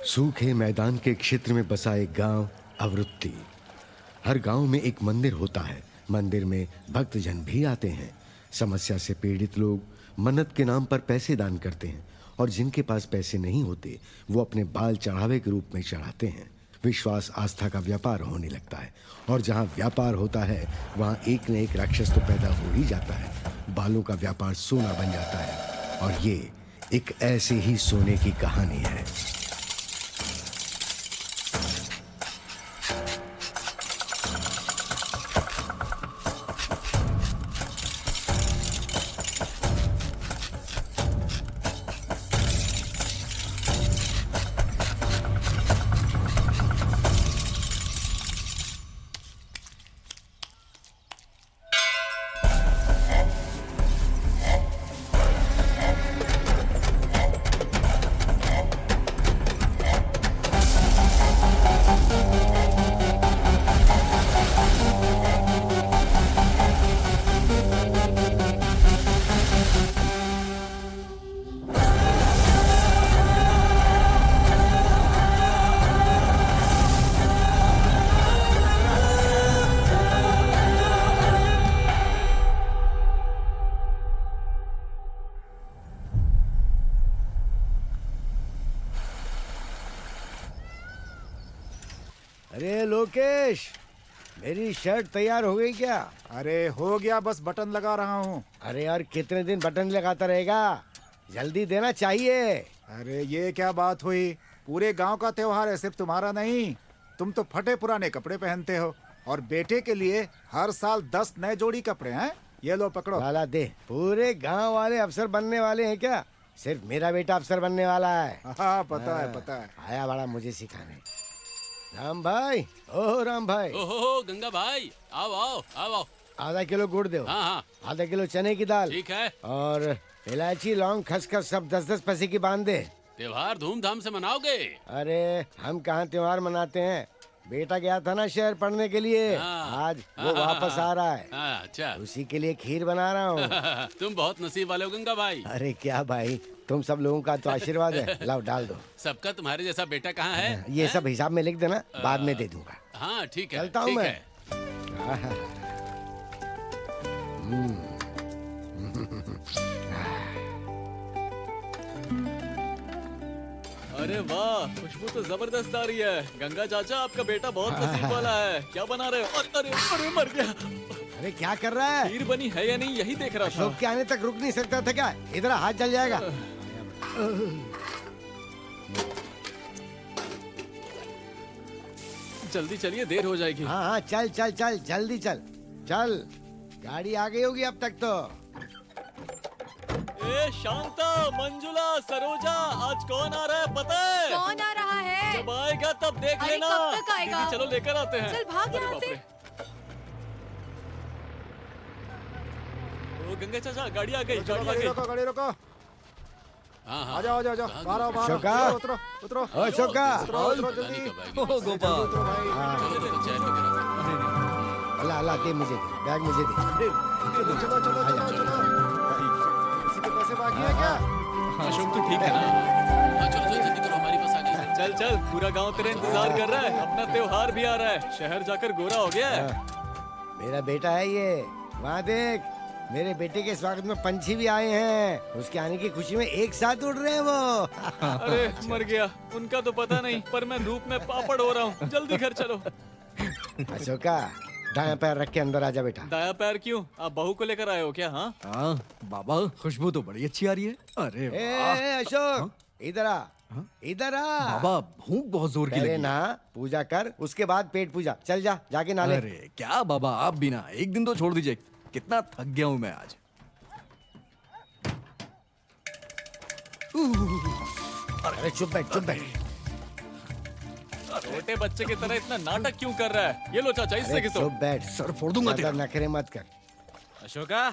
सूखे मैदान के क्षेत्र में बसा एक गांव अवरुत्ति। हर गांव में एक मंदिर होता है। मंदिर में भक्तजन भी आते हैं। समस्या से पीड़ित लोग मन्नत के नाम पर पैसे दान करते हैं और जिनके पास पैसे नहीं होते वो अपने बाल चढ़ावे के रूप में चढ़ाते हैं। विश्वास आस्था का व्यापार होने लगता है और जहाँ व्यापार होता है वहाँ एक न एक राक्षस तो पैदा हो ही जाता है। बालों का व्यापार सोना बन जाता है और ये एक ऐसे ही सोने की कहानी है। अरे लोकेश, मेरी शर्ट तैयार हो गई क्या? अरे हो गया, बस बटन लगा रहा हूँ। अरे यार कितने दिन बटन लगाता रहेगा, जल्दी देना चाहिए। अरे ये क्या बात हुई? पूरे गांव का त्योहार है, सिर्फ तुम्हारा नहीं। तुम तो फटे पुराने कपड़े पहनते हो और बेटे के लिए हर साल 10 नए जोड़ी कपड़े हैं। ये लो पकड़ो। लाला दे। पूरे गांव वाले अफसर बनने वाले हैं क्या? सिर्फ मेरा बेटा अफसर बनने वाला है। हाँ पता है पता है। आया बड़ा मुझे सिखाने। राम भाई, ओह राम भाई। ओहो गंगा भाई, आओ आओ आओ आओ। आधा किलो गुड़ दो। हाँ हाँ आधा किलो चने की दाल। ठीक है। और इलायची लौंग खसखस सब 10-10 पैसे की बांध दे। त्योहार धूमधाम से मनाओगे? अरे हम कहाँ त्योहार मनाते हैं, बेटा गया था ना शहर पढ़ने के लिए। हाँ। आज वो वापस आ रहा है। अच्छा उसी के लिए खीर बना रहा हूँ। तुम बहुत नसीब वाले हो गंगा भाई। अरे क्या भाई, तुम सब लोगों का तो आशीर्वाद है। लाओ डाल दो। सबका तुम्हारे जैसा बेटा कहाँ है? ये सब हिसाब में लिख देना, बाद में दे दूंगा। हाँ ठीक है, चलता हूँ ठीक मैं। है। अरे वाह, खुशबू तो जबरदस्त आ रही है। गंगा चाचा, आपका बेटा बहुत नसीब वाला है। क्या बना रहे हो? अरे अरे मर गया। अरे क्या कर रहा है? खीर बनी है या नहीं, यही देख रहा था। अशोक के आने तक रुक नहीं सकता था क्या? इधर हाथ जल जाएगा। जल्दी चलिए, देर हो जाएगी। हाँ हाँ चल चल चल, जल्दी चल चल। गाड़ी आ गई होगी अब तक तो। ए शांता, मंजुला, सरोजा, आज कौन आ रहा है पता है? कौन आ रहा है? जब आएगा तब देख अरे लेना। कब तक आएगा? दीदी चलो लेकर आते हैं। चल भाग अरे यहाँ बाप से। रे। ओ गंगा चाचा, गाड़ी आ गई, गाड़ी आ गाड़ी गई। रोको, गाड़ी रोको। हाँ हाँ आ जाओ आ जाओ, कहाँ बाहर आओ, बाहर आओ। अशोका। उतरो उतरो ओ अशोका, उतरो उतरो पता नहीं जल्दी। कब आएगी। ओ गोपाल, उतरो भाई। चलो चलो चाय वगैरह। अल्लाह अल्लाह दे मुझे, बैग मुझे दे। चलो चलो चलो चलो चलो। किसी के पैसे बाकी है क्या? अशोक तो ठीक है ना? हाँ चलो चलो जल्दी करो, हमारी बस आ गई। चल चल, पूरा गांव तेरा इंतजार कर रहा है। अपना त्योहार भी आ रहा है। शहर जाकर गोरा हो गया है। मेरा बेटा है ये, वहाँ देख। मेरे बेटे के स्वागत में पंछी भी आए हैं। उसके आने की खुशी में एक साथ उड़ रहे हैं वो। अरे मर गया, उनका तो पता नहीं, पर मैं धूप में पापड़ हो रहा हूँ। जल्दी घर चलो। अशोका, दायां पैर रख के अंदर आजा बेटा। दाया पैर क्यों? आप बहू को लेकर आए हो क्या? हाँ हाँ बाबा, खुशबू तो बड़ी अच्छी आ रही है। अरे वाह। ए अशोक, इधर आ, इधर आ। बाबा भूख बहुत जोर की पहले लगी। ना पूजा कर, उसके बाद पेट पूजा। चल जा, जाके नाले। अरे क्या बाबा, आप भी ना एक दिन तो छोड़ दीजिए। कितना थक गया हूँ मैं आज। अरे चुप बैठ, चुप बैठ। छोटे बच्चे की तरह इतना नाटक क्यों कर रहा है? ये लो चाचा, इससे अरे घिसो। चुप बैठ, सर फोड़ दूंगा ज्यादा तेरा। नखरे मत कर। अशोका,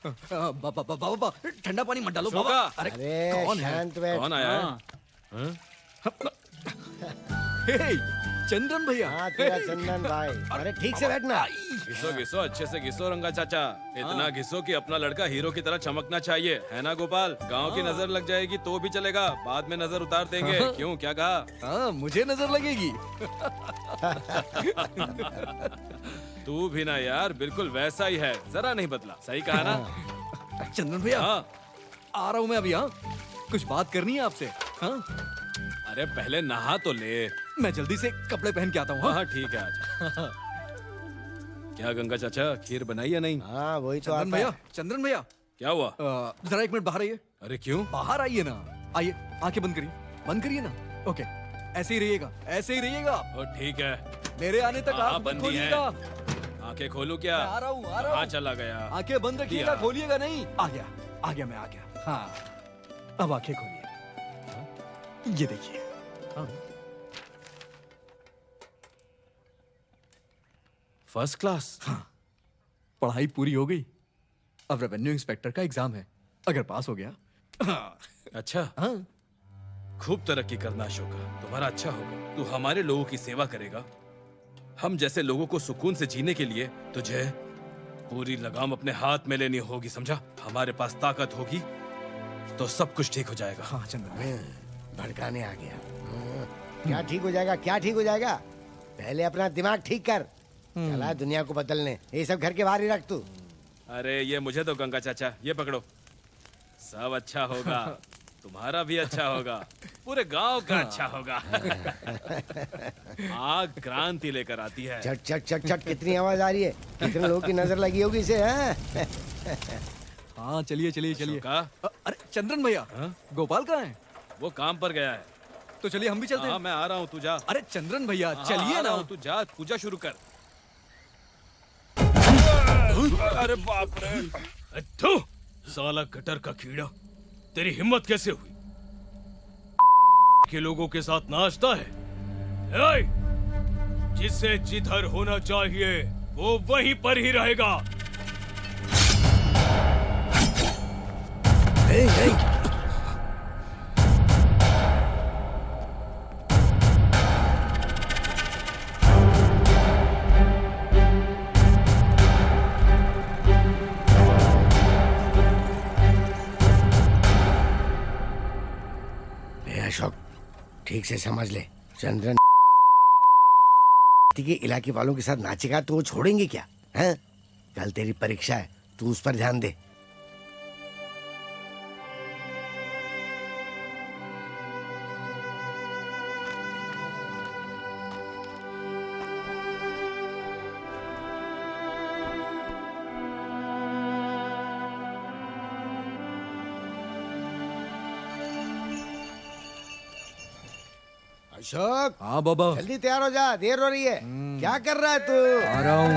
बाबा बाबा बाबा, ठंडा पानी मत डालो अशोका। बाबा। अरे अरे कौन है? शांत बैठ। कौन आया है? हे, चंदन भैया। हाँ तेरा चंदन भाई। अरे ठीक से बैठना। घिसो घिसो, अच्छे से घिसो रंगा चाचा। इतना घिसो कि अपना लड़का हीरो की तरह चमकना चाहिए, है ना गोपाल? गांव की नजर लग जाएगी तो भी चलेगा, बाद में नजर उतार देंगे। क्यों, क्या कहा? हाँ, मुझे नजर लगेगी। तू भी ना यार, बिल्कुल वैसा ही है, जरा नहीं बदला। सही कहा ना? चंदन भैया, हाँ। आ रहा हूँ मैं अभी। हाँ, कुछ बात करनी है आपसे। हाँ, अरे पहले नहा तो ले। मैं जल्दी से कपड़े पहन के आता हूँ। हाँ? हाँ ठीक है, आजा। क्या गंगा चाचा, खीर बनाई या नहीं? हाँ वही तो चंदन आता भैया, है। चंदन भैया, क्या हुआ? जरा एक मिनट बाहर आइए। अरे क्यों? बाहर आइए ना। आइए, आंखें बंद करिए ना। ओके, ऐसे ही रहिएगा, ऐसे ही रहिएगा। ओ ठीक है। मेरे आने तक हाँ, आंख मत बंदी है। खोलिएगा। आंखें खोलू क्या? मैं आ रहा हूँ, आ रहा हाँ हूँ। चला गया। आंखें बंद रखिएगा, दिया। खोलिएगा नहीं। आ गया मैं आ गया। हाँ, अब आंखें खोलिए। हाँ, ये देखिए। हाँ, फर्स्ट क्लास। पढ़ाई पूरी हो गई। अब रेवेन्यू इंस्पेक्टर का एग्जाम है, अगर पास हो गया। अच्छा, हाँ, खूब तरक्की करना अशोका, तुम्हारा अच्छा होगा। तू हमारे लोगों की सेवा करेगा। हम जैसे लोगों को सुकून से जीने के लिए तुझे पूरी लगाम अपने हाथ में लेनी होगी, समझा? हमारे पास ताकत होगी तो सब कुछ ठीक हो जाएगा। हाँ चंदन भाई। भड़काने आ गया। क्या ठीक हो जाएगा, क्या ठीक हो जाएगा? पहले अपना दिमाग ठीक कर। चला दुनिया को बदलने, ये सब घर के बाहर ही रख तू। अरे ये मुझे तो गंगा चाचा, ये पकड़ो। सब अच्छा होगा, तुम्हारा भी अच्छा होगा, पूरे गांव का अच्छा होगा। आग क्रांति लेकर आती है। चट चट चट चट कितनी आवाज आ रही है, कितने लोगों की नजर लगी होगी इसे। हैं? हाँ, चलिए चलिए चलिए। अशोका? अरे चंद्रन भैया, हाँ? गोपाल कहाँ है? वो काम पर गया है। तो चलिए हम भी चलते हाँ हैं। मैं आ रहा हूँ, तू जा। अरे चंद्रन भैया, हाँ, चलिए आ ना। रहा हूँ, तू जा, पूजा शुरू कर। अरे बाप रे! थू, साला गटर का कीड़ा, तेरी हिम्मत कैसे हुई? के लोगों के साथ नाचता है? ए, जिसे जिधर होना चाहिए वो वहीं पर ही रहेगा। ए अशोक, ठीक से समझ ले, चंद्रन के इलाके वालों के साथ नाचेगा तो वो छोड़ेंगे क्या? हैं? कल तेरी परीक्षा है, तू उस पर ध्यान दे। अशोक, हाँ बाबा, जल्दी तैयार हो जा, देर हो रही है। क्या कर रहा है तू? आ रहा हूँ।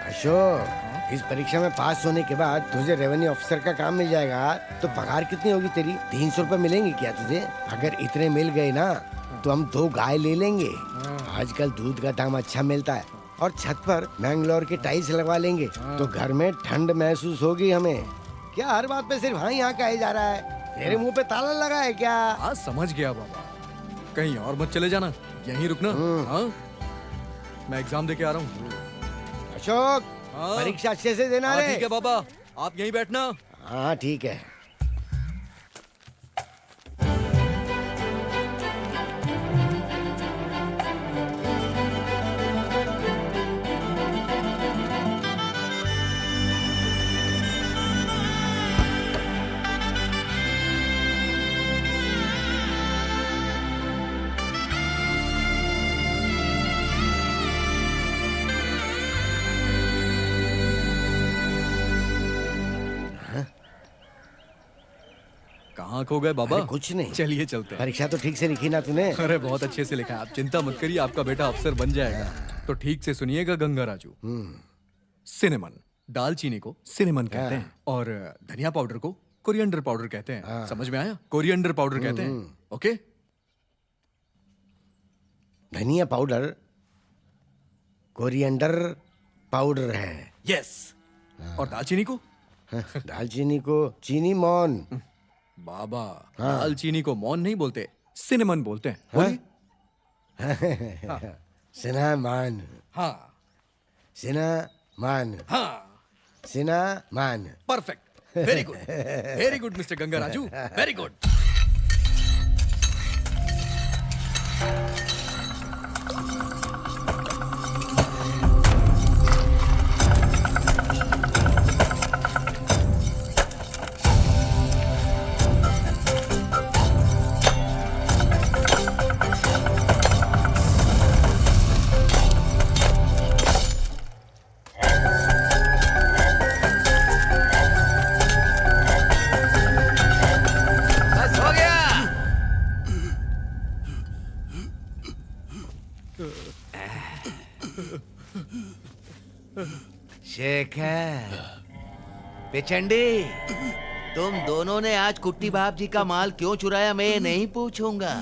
अशोक, इस परीक्षा में पास होने के बाद तुझे रेवेन्यू ऑफिसर का काम मिल जाएगा। तो पगार कितनी होगी तेरी? 300 रुपए मिलेंगे क्या तुझे? अगर इतने मिल गए ना तो हम 2 गाय ले लेंगे। आजकल दूध का दाम अच्छा मिलता है और छत पर मैंगलोर के टाइल्स लगवा लेंगे तो घर में ठंड महसूस होगी हमें। क्या हर बात पे सिर्फ हाँ यहाँ कहे जा रहा है? तेरे मुंह पे ताला लगा है क्या? हाँ समझ गया बाबा, कहीं और मत चले जाना, यहीं रुकना। हाँ, मैं एग्जाम दे के आ रहा हूँ। अशोक, हाँ। परीक्षा अच्छे से देना हाँ रे। ठीक है बाबा, आप यहीं बैठना। हाँ ठीक है। कहाँ खो गए बाबा? अरे कुछ नहीं। चलिए चलते हैं। परीक्षा तो ठीक से लिखी ना तूने? अरे बहुत अच्छे से लिखा है, आप चिंता मत करिए, आपका बेटा अफसर बन जाएगा। तो ठीक से सुनिएगा गंगा राजू। सिनेमन, दालचीनी को सिनेमन कहते हैं और धनिया पाउडर को कोरिएंडर पाउडर कहते हैं। समझ में आया? कोरिएंडर पाउडर कहते हैं। ओके? धनिया पाउडर कोरिएंडर पाउडर है। यस। और दालचीनी को? दालचीनी को चीनी मौन। बाबा दालचीनी को मौन नहीं बोलते, सिनेमन बोलते हैं। बोलिए। सिनामान, हाँ सिनामान, हाँ, cinnamon. Perfect, very good mister Gangaraju, very good. बस हो गया। शेखर, पिचंडी, तुम दोनों ने आज कुट्टी बाप जी का माल क्यों चुराया मैं ये नहीं पूछूंगा।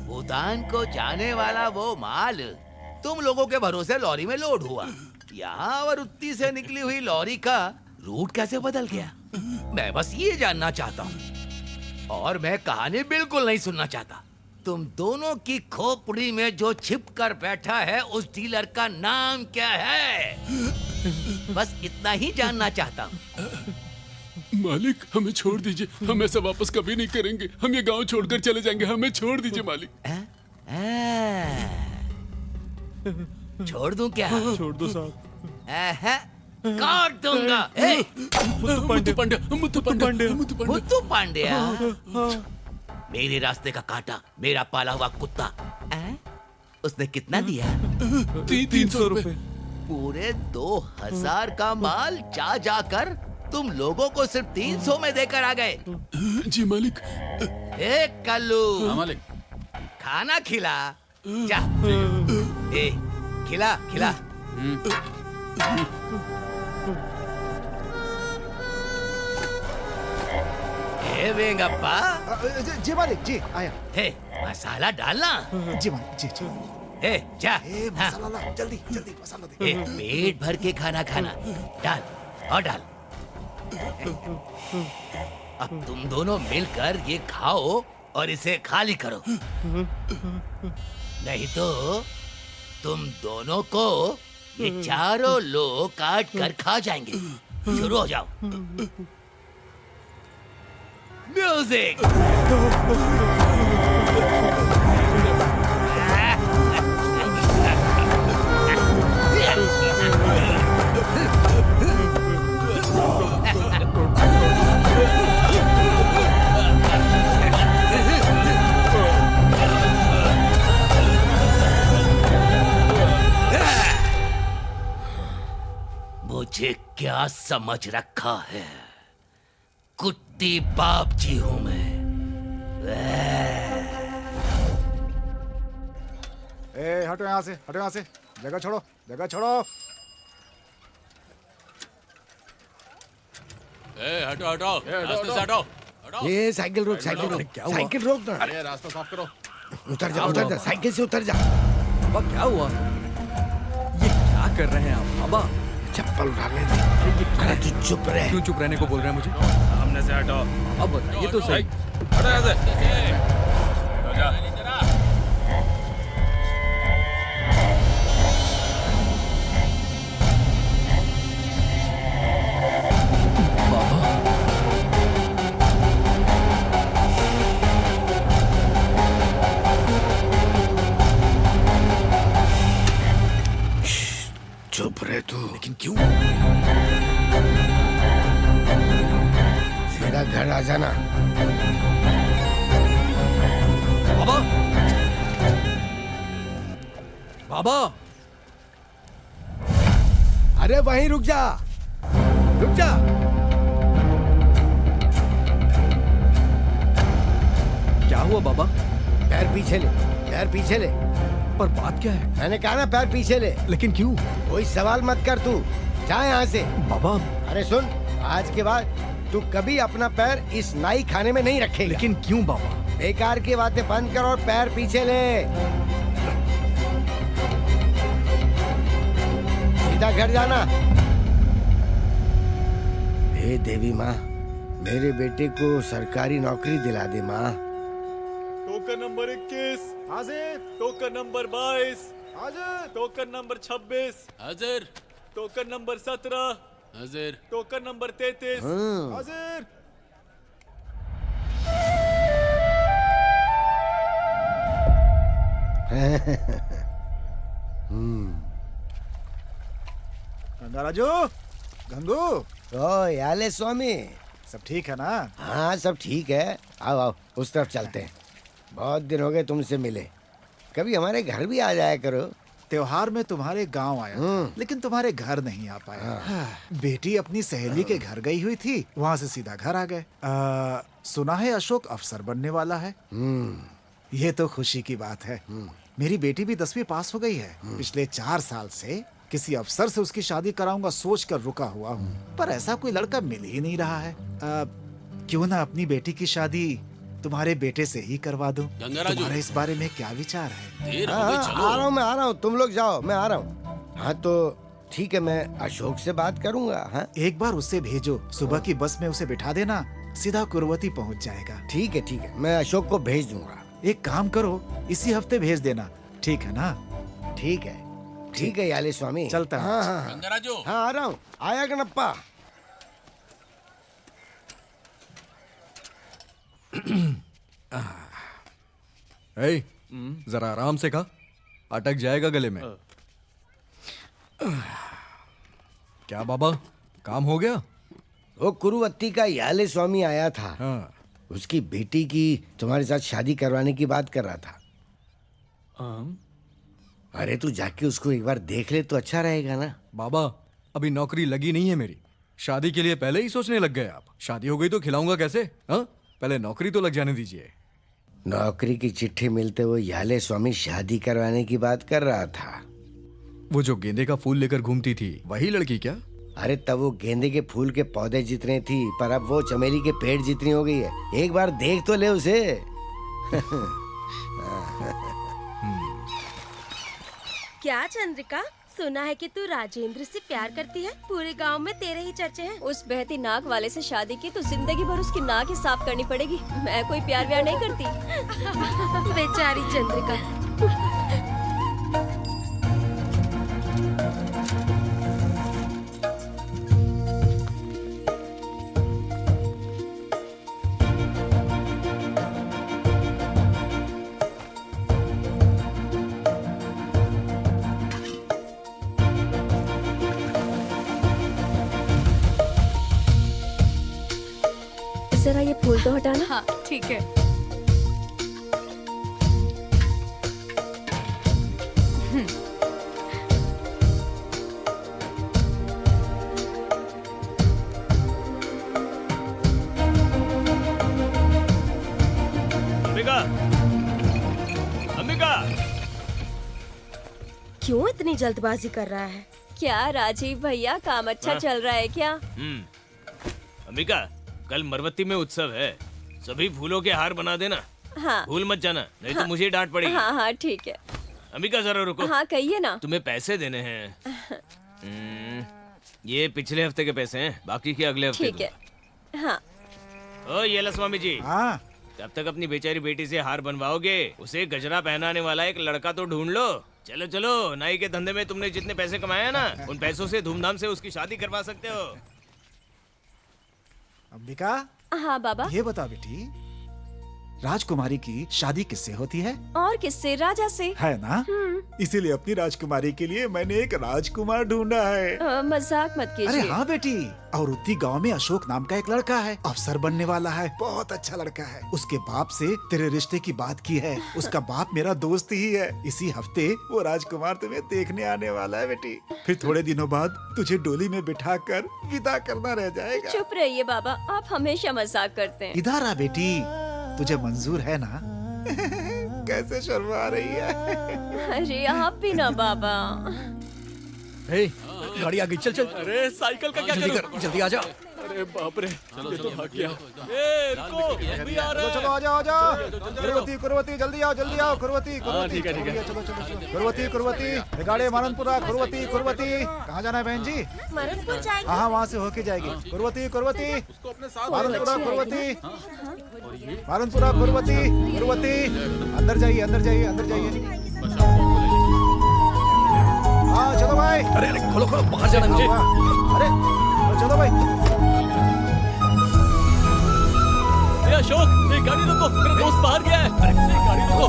भूटान को जाने वाला वो माल तुम लोगों के भरोसे लॉरी में लोड हुआ। यहाँ अवरुत्ती से निकली हुई लॉरी का रूट कैसे बदल गया, मैं बस ये जानना चाहता हूँ। और मैं कहानी बिल्कुल नहीं सुनना चाहता। तुम दोनों की खोपड़ी में जो छिप कर बैठा है उस डीलर का नाम क्या है, बस इतना ही जानना चाहता हूँ। मालिक हमें छोड़ दीजिए, हम ऐसा वापस कभी नहीं करेंगे। हम ये गांव छोड़कर चले जाएंगे, हमें छोड़ दीजिए मालिक। छोड़ दूं क्या? छोड़ दो साहब। काट दूंगा। मुत्तु पांड्या। मुत्तु पांड्या, मेरे रास्ते का कांटा, मेरा पाला हुआ कुत्ता। उसने कितना दिया? 300 रुपए। पूरे 2000 का माल जा जाकर तुम लोगों को सिर्फ 300 में देकर आ गए। जी मालिक। कल्लू, हाँ मालिक। खाना खिला जा। खिला खिला। वेंगप्पा, जी मालिक जी आया। हे मसाला डालना। जी मालिक जी जी। हे जा। मसाला ला, जल्दी जल्दी मसाला दे। हे पेट भर के खाना खाना। डाल और डाल। अब तुम दोनों मिलकर ये खाओ और इसे खाली करो, नहीं तो तुम दोनों को ये चारों लोग काट कर खा जाएंगे। शुरू हो जाओ। म्यूजिक। मुझे क्या समझ रखा है, कुट्टी बाप जी हूं मैं। हटो यहाँ से, हटो यहाँ से। जगह छोड़ो, जगह छोड़ो। हटो हटो, रास्ते से हटो। ये साइकिल रोक, साइकिल रोक, साइकिल रोक ना। अरे रास्ता साफ करो। उतर जा, साइकिल से उतर जा। बाबा क्या हुआ? ये क्या कर रहे हैं आप बाबा? चप्पल उठा ले। अरे तू चुप रहे। क्यों चुप रहने को बोल रहे हैं मुझे? सामने से हटो। अब बताइए तो सही। हटो यहाँ से। हो जा। चुप रहे तू। लेकिन क्यों? सीधा घर आ जाना। बाबा, बाबा, अरे वहीं रुक जा, रुक जा। क्या हुआ बाबा? पैर पीछे ले, पैर पीछे ले। पर बात क्या है? मैंने कहा ना पैर पीछे ले। लेकिन क्यों? कोई सवाल मत कर तू, जा यहाँ से। बाबा, अरे सुन, आज के बाद तू कभी अपना पैर इस नाई खाने में नहीं रखेगा। लेकिन क्यों बाबा? बेकार की बातें बंद कर और पैर पीछे ले। सीधा घर जाना। हे देवी माँ, मेरे बेटे को सरकारी नौकरी दिला दे माँ। टोकन नंबर 21 हाजिर टोकन नंबर 22 हाजिर टोकन नंबर 26 हाजिर टोकन नंबर 17 हाजिर टोकन नंबर 33 हाजिर। गंगाराजू, गंगू, ओ याले स्वामी, सब ठीक है ना? हाँ सब ठीक है। आओ आओ उस तरफ चलते हैं। बहुत दिन हो गए तुमसे मिले, कभी हमारे घर भी आ जाया करो। त्योहार में तुम्हारे गांव आया था, लेकिन तुम्हारे घर नहीं आ पाया। बेटी अपनी सहेली के घर गई हुई थी, वहाँ से सीधा घर आ गए। सुना है अशोक अफसर बनने वाला है। ये तो खुशी की बात है। मेरी बेटी भी 10वीं पास हो गई है। पिछले 4 साल से किसी अफसर से उसकी शादी कराऊंगा सोच कर रुका हुआ हूँ, पर ऐसा कोई लड़का मिल ही नहीं रहा है। क्यों ना अपनी बेटी की शादी तुम्हारे बेटे से ही करवा दूं? गंगाराजू। तुम्हारे इस बारे में क्या विचार है? देर हो हाँ, गई, हाँ, चलो। आ रहा हूँ मैं, आ रहा हूँ। तुम लोग जाओ, मैं आ रहा हूँ। हाँ तो ठीक है, मैं अशोक से बात करूंगा। हाँ एक बार उससे भेजो, सुबह की बस में उसे बिठा देना, सीधा कुरवती पहुंच जाएगा। ठीक है, मैं अशोक को भेज दूंगा। एक काम करो, इसी हफ्ते भेज देना, ठीक है ना? ठीक है याले स्वामी, चलता हूँ। हाँ हाँ गंगाराजू हाँ, आ रहा हूँ। आया गणप्पा। ए, जरा आराम से खा, अटक जाएगा गले में। क्या बाबा, काम हो गया? वो कुरुवत्ती का याले स्वामी आया था। हाँ। उसकी बेटी की तुम्हारे साथ शादी करवाने की बात कर रहा था। अरे तू जाके उसको एक बार देख ले तो अच्छा रहेगा ना। बाबा, अभी नौकरी लगी नहीं है मेरी। शादी के लिए पहले ही सोचने लग गए आप। शादी हो गई तो खिलाऊंगा कैसे? हाँ, पहले नौकरी तो लग जाने दीजिए। नौकरी की चिट्ठी मिलते वो याले स्वामी शादी करवाने की बात कर रहा था। वो जो गेंदे का फूल लेकर घूमती थी, वही लड़की क्या? अरे तब वो गेंदे के फूल के पौधे जितने थी, पर अब वो चमेली के पेड़ जितनी हो गई है। एक बार देख तो ले उसे। क्या चंद्रिका, सुना है कि तू राजेंद्र से प्यार करती है? पूरे गांव में तेरे ही चर्चे हैं। उस बहती नाक वाले से शादी की तो जिंदगी भर उसकी नाक ही साफ करनी पड़ेगी। मैं कोई प्यार व्यार नहीं करती। बेचारी चंद्रिका। जरा ये फूल तो हटाना। हाँ ठीक है। अंबिका, अंबिका, क्यों इतनी जल्दबाजी कर रहा है? क्या राजीव भैया, काम अच्छा चल रहा है क्या? अंबिका, कल मरवत्ती में उत्सव है, सभी फूलों के हार बना देना। हाँ भूल मत जाना, नहीं तो मुझे डांट पड़ेगी। हाँ हाँ ठीक है। अंबिका जरा रुको। हाँ कहिए ना। तुम्हें पैसे देने हैं। ये पिछले हफ्ते के पैसे हैं, बाकी के अगले हफ्ते ठीक है। हाँ ओ ये ला स्वामी जी, हाँ तब तक अपनी बेचारी बेटी से हार बनवाओगे, उसे गजरा पहनाने वाला एक लड़का तो ढूंढ लो। चलो चलो, नाई के धंधे में तुमने जितने पैसे कमाए हैं ना, उन पैसों से धूमधाम से उसकी शादी करवा सकते हो। अंबिका, हाँ बाबा। ये बता बेटी, राजकुमारी की शादी किससे होती है? और किससे? राजा से। है ना? इसीलिए अपनी राजकुमारी के लिए मैंने एक राजकुमार ढूंढा है। मजाक मत अरे कीजिए। हाँ बेटी, और उसी गांव में अशोक नाम का एक लड़का है, अफसर बनने वाला है, बहुत अच्छा लड़का है। उसके बाप से तेरे रिश्ते की बात की है, उसका बाप मेरा दोस्त ही है। इसी हफ्ते वो राजकुमार तुम्हें देखने आने वाला है बेटी। फिर थोड़े दिनों बाद तुझे डोली में बिठा कर विदा करना रह जाएगा। चुप रहिए बाबा, आप हमेशा मजाक करते हैं। इधर आ बेटी, तुझे मंजूर है ना? कैसे शर्मा रही है। अरे आप भी ना बाबा। ए, गाड़ी आ गई, चल चल। अरे साइकिल का क्या जल्दी करूं? कर, जल्दी आ जा। अरे बाप रे, ये तो भाग गया। ए, रुको, हम भी आ रहे हैं। चलो आ जाओ, आ जाओ। कुरवती जल्दी आओ, कुरवती ठीक है। चलो। कुरवती गाड़ी माननपुरा, कुरवती कहाँ जाना है बहन जी? मरनपुर जाएंगे। हाँ वहाँ से होके जाएगी। कुरवती माननपुरा, कुरवती अंदर जाइए। हाँ चलो भाई। अरे खोलो बाहर जाना मुझे। अरे चलो भाई। ए अशोक, गाड़ी रोको, मेरा दोस्त बाहर गया है। गाड़ी रोको।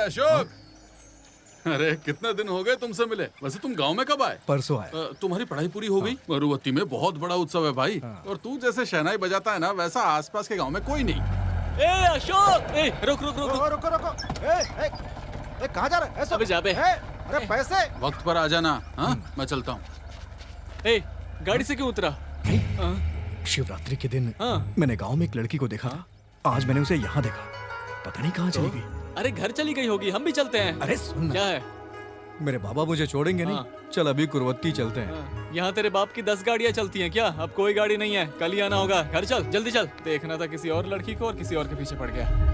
अशोक, अरे कितने दिन हो गए तुमसे मिले। वैसे तुम गांव में कब आए? परसों आए। तुम्हारी पढ़ाई पूरी हो गई? मरुवती में बहुत बड़ा उत्सव है भाई। और तू जैसे शहनाई बजाता है ना, वैसा आसपास के गांव में कोई नहीं। ए अशोक, रुक। रुको। कहाँ जा रहे? अबे जा बे। अरे पैसे। वक्त पर आ जाना। हाँ, मैं चलता हूँ। गाड़ी से क्यों उतरा? शिवरात्रि के दिन मैंने गांव में एक लड़की को देखा था। आज मैंने उसे यहाँ देखा, पता नहीं कहाँ चली गई। अरे घर चली गई होगी, हम भी चलते हैं। अरे सुन, क्या है? मेरे बाबा मुझे छोड़ेंगे नहीं। चल अभी कुरवत्ती चलते हैं। यहाँ तेरे बाप की 10 गाड़ियाँ चलती हैं क्या? अब कोई गाड़ी नहीं है, कल ही आना होगा। घर चल, जल्दी चल। देखना था किसी और लड़की को और किसी और के पीछे पड़ गया।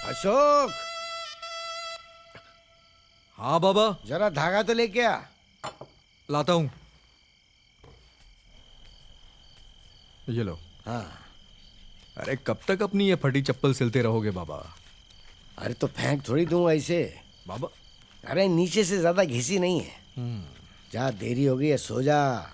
अशोक, हाँ बाबा, जरा धागा तो लेके आ। लाता हूँ। ये लो। हाँ। अरे कब तक अपनी ये फटी चप्पल सिलते रहोगे बाबा? अरे तो फेंक थोड़ी दूं ऐसे बाबा। अरे नीचे से ज्यादा घिसी नहीं है। जा, देरी हो गई है, सो जा।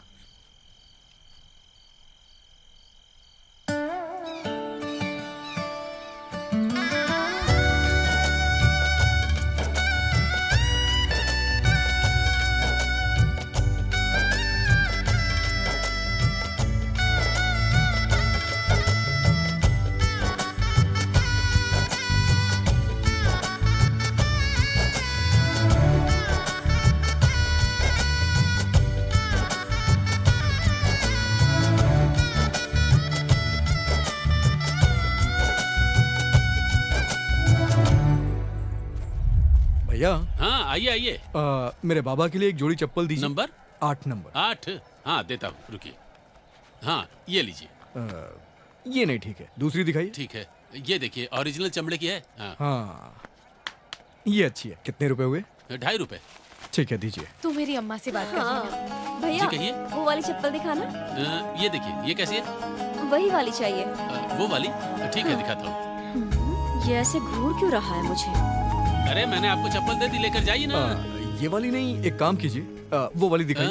भैया। हाँ आइए। मेरे बाबा के लिए एक जोड़ी चप्पल दीजिए। नंबर? 8 नंबर। 8? हाँ देता हूँ, रुकिए। हाँ ये लीजिए। ये नहीं ठीक है, दूसरी दिखाइए। ठीक है, ये देखिए, ओरिजिनल चमड़े की है। हाँ ये अच्छी है। कितने रुपए हुए? 2.5 रुपए। ठीक है, दीजिए। तू मेरी अम्मा से बात कर लेना। भैया, जी कहिए। वो वाली चप्पल दिखाना। ये देखिए, ये कैसी है? वही वाली चाहिए। वो वाली? ठीक है, दिखाता हूँ। ये ऐसे घूर क्यों रहा है मुझे? अरे मैंने आपको चप्पल दे दी, लेकर जाइए ना। ये वाली नहीं, एक काम कीजिए, वो वाली दिखाइए।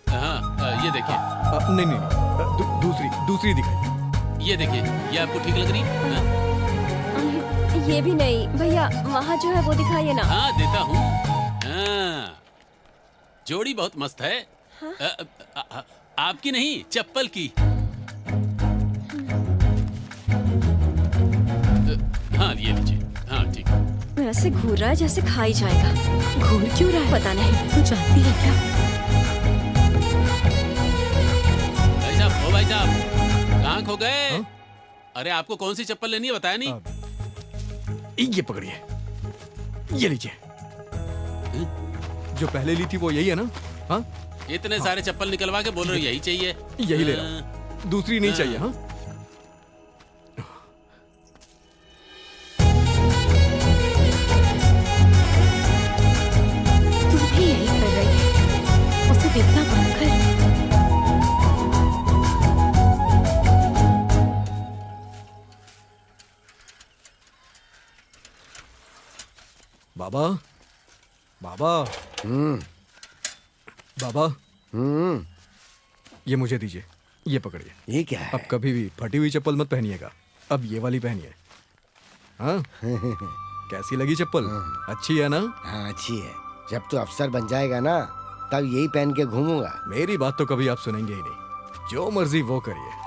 हाँ ये देखिए। नहीं, दूसरी दिखाइए। ये देखिए, ये आपको ठीक लग रही? ये भी नहीं भैया, वहाँ जो है वो दिखाइए ना। हाँ देता हूँ। जोड़ी बहुत मस्त है। आपकी नहीं, चप्पल की। हाँ ये लीजिए। हाँ ठीक है। ऐसे घूर रहा है जैसे खाई जाएगा। घूर क्यों रहा है पता नहीं। तू जानती है क्या? भाई साहब, ओ भाई साहब, कहाँ खो गए? अरे आपको कौन सी चप्पल लेनी है, बताया नहीं? ये पकड़िए, ये लीजिए। जो पहले ली थी वो यही है ना? हाँ? इतने सारे चप्पल निकलवा के बोल रहे हो यही चाहिए? यही ले रहा हूँ, दूसरी नहीं चाहिए। हाँ तू भी यही कर रही है, उसे देखना बंद कर। बाबा, बाबा, बाबा, ये मुझे दीजिए, ये पकड़िए। ये क्या है? अब कभी भी फटी हुई चप्पल मत पहनिएगा, अब ये वाली पहनिए। हाँ? कैसी लगी चप्पल? अच्छी है ना? हाँ अच्छी है। जब तू अफसर बन जाएगा ना तब यही पहन के घूमूंगा। मेरी बात तो कभी आप सुनेंगे ही नहीं। जो मर्जी वो करिए।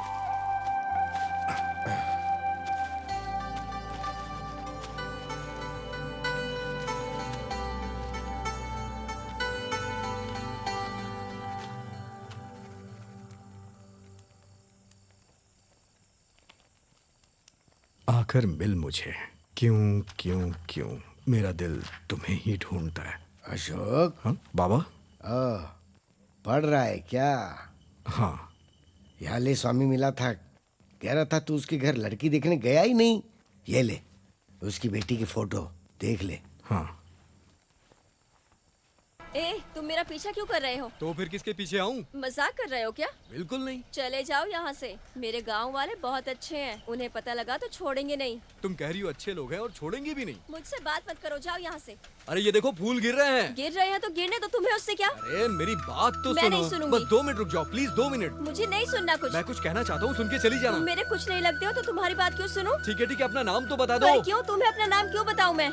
आकर मिल मुझे, क्यों क्यों क्यों मेरा दिल तुम्हें ही ढूंढता है। अशोक। हाँ बाबा। पढ़ रहा है क्या? हाँ। यहाँ ले स्वामी मिला था, कह रहा था तू उसके घर लड़की देखने गया ही नहीं। ये ले उसकी बेटी की फोटो देख ले। हाँ। ए, तुम मेरा पीछा क्यों कर रहे हो? तो फिर किसके पीछे आऊं? मजाक कर रहे हो क्या? बिल्कुल नहीं। चले जाओ यहाँ से। मेरे गांव वाले बहुत अच्छे हैं, उन्हें पता लगा तो छोड़ेंगे नहीं। तुम कह रही हो अच्छे लोग हैं और छोड़ेंगे भी नहीं। मुझसे बात मत करो, जाओ यहाँ से। अरे ये देखो फूल गिर रहे हैं। गिर रहे हैं तो गिरने तो तुम्हें उससे क्या? अरे मेरी बात तो मैं सुनो। नहीं सुनूंगी। बस 2 मिनट रुक जाओ प्लीज, 2 मिनट। मुझे नहीं सुनना कुछ। मैं कुछ कहना चाहता हूँ, सुन के चली जाना। तुम मेरे कुछ नहीं लगते हो तो तुम्हारी बात क्यों सुनो? ठीक है, अपना नाम तो बता दो। पर क्यों? तुम्हें अपना नाम क्यों बताऊं मैं?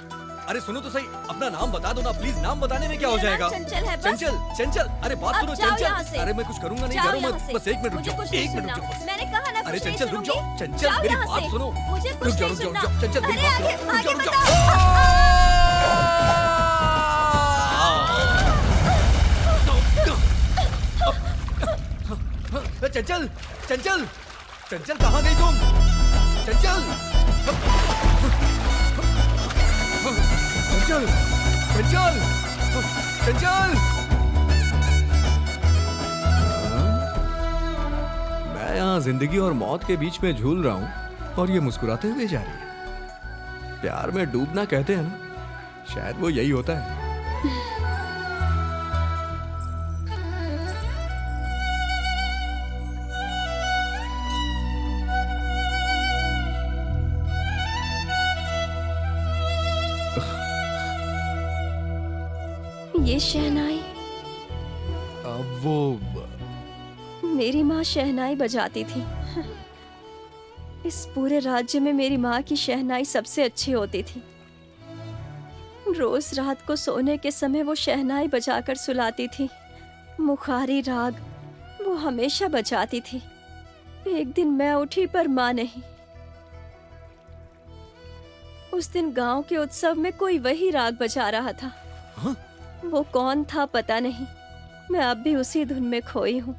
अरे सुनो तो सही, अपना नाम बता दो ना प्लीज। नाम बताने में क्या हो मेरा जाएगा? नाम चंचल है बस। चंचल, चंचल। अरे बात अब सुनो जाओ यहाँ चंचल। से। अरे मैं कुछ करूंगा नहीं, जाओ करूँ यहाँ मत। से। बस 1 मिनट रुक मुझे जाओ, कुछ नहीं 1 मिनट रुक सुनना। जाओ। मैंने कहा ना अरे कुछ नहीं चंचल रुक जाओ, सुनूंगी। चंचल जाओ मेरी यहाँ बात से। सुनो। मुझे रुक कुछ जाओ, नहीं रुक जाओ, सुनना। रुक जाओ, चंचल मेरी अरे बात सुनो। आगे रुक जाओ, रुक बताओ। जाओ। चंचल, चंचल, चंचल कहाँ गई तुम? चंचल, चंचल, चंचल, चंचल। मैं यहाँ जिंदगी और मौत के बीच में झूल रहा हूँ और ये मुस्कुराते हुए जा रही है। प्यार में डूबना कहते हैं ना, शायद वो यही होता है। ये शहनाई, अब वो मेरी माँ शहनाई बजाती थी। इस पूरे राज्य में मेरी माँ की शहनाई सबसे अच्छी होती थी। रोज रात को सोने के समय वो शहनाई बजाकर सुलाती थी। मुखारी राग वो हमेशा बजाती थी। एक दिन मैं उठी पर माँ नहीं। उस दिन गांव के उत्सव में कोई वही राग बजा रहा था। हाँ? वो कौन था पता नहीं। मैं अब भी उसी धुन में खोई हूँ।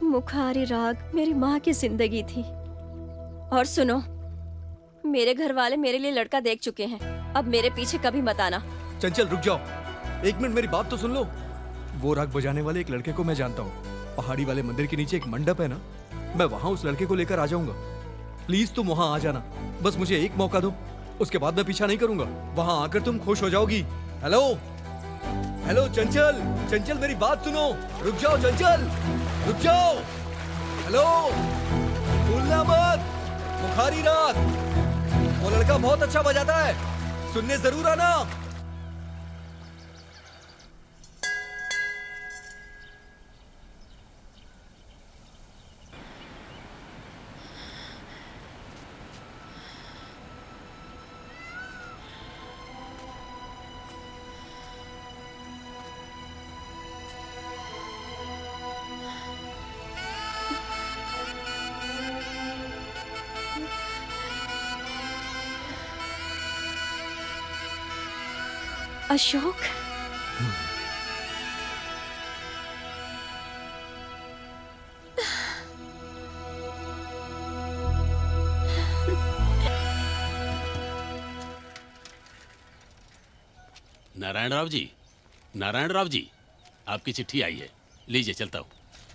मुखारी राग मेरी माँ की जिंदगी थी। और सुनो, मेरे घर वाले मेरे लिए लड़का देख चुके हैं। अब मेरे पीछे कभी मत आना। चंचल रुक जाओ, 1 मिनट मेरी बात तो सुन लो। वो राग बजाने वाले एक लड़के को मैं जानता हूँ। पहाड़ी वाले मंदिर के नीचे एक मंडप है ना, मैं वहाँ उस लड़के को लेकर आ जाऊंगा। प्लीज तुम वहाँ आ जाना, बस मुझे एक मौका दो, उसके बाद मैं पीछा नहीं करूंगा। वहाँ आकर तुम खुश हो जाओगी। हेलो हेलो चंचल, चंचल मेरी बात सुनो। रुक जाओ चंचल, रुक जाओ। हेलो, भूलना मत, मुखारी राग। वो लड़का बहुत अच्छा बजाता है, सुनने जरूर आना। अशोक, नारायण राव जी, नारायण राव जी, आपकी चिट्ठी आई है। लीजिए, चलता हूँ।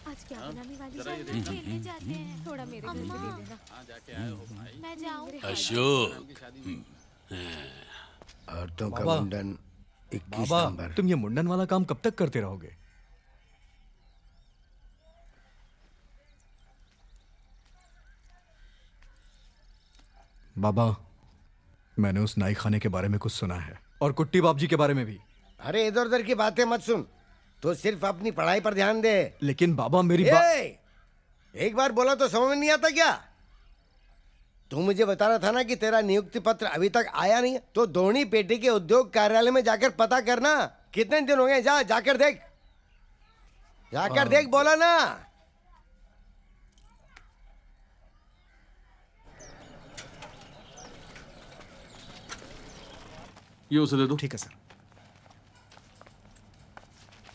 आज क्या बनाने वाली खेलने जाते हैं। थोड़ा मेरे घर पे दे देना। मैं जाऊँ। अशोक, औरतों का बाबा, मुंडन 21 बाबा, नंबर। तुम ये मुंडन वाला काम कब तक करते रहोगे? बाबा, मैंने उस नाई खाने के बारे में कुछ सुना है और कुट्टी बाप जी के बारे में भी। अरे इधर उधर की बातें मत सुन, तो सिर्फ अपनी पढ़ाई पर ध्यान दे। लेकिन बाबा मेरी एक बार बोला तो समझ में नहीं आता क्या? तू मुझे बता रहा था ना कि तेरा नियुक्ति पत्र अभी तक आया नहीं है, तो दोनी पेटी के उद्योग कार्यालय में जाकर पता करना कितने दिन हो गए। जाकर देख, जाकर देख, बोला ना। ये उसे दे दो। ठीक है सर।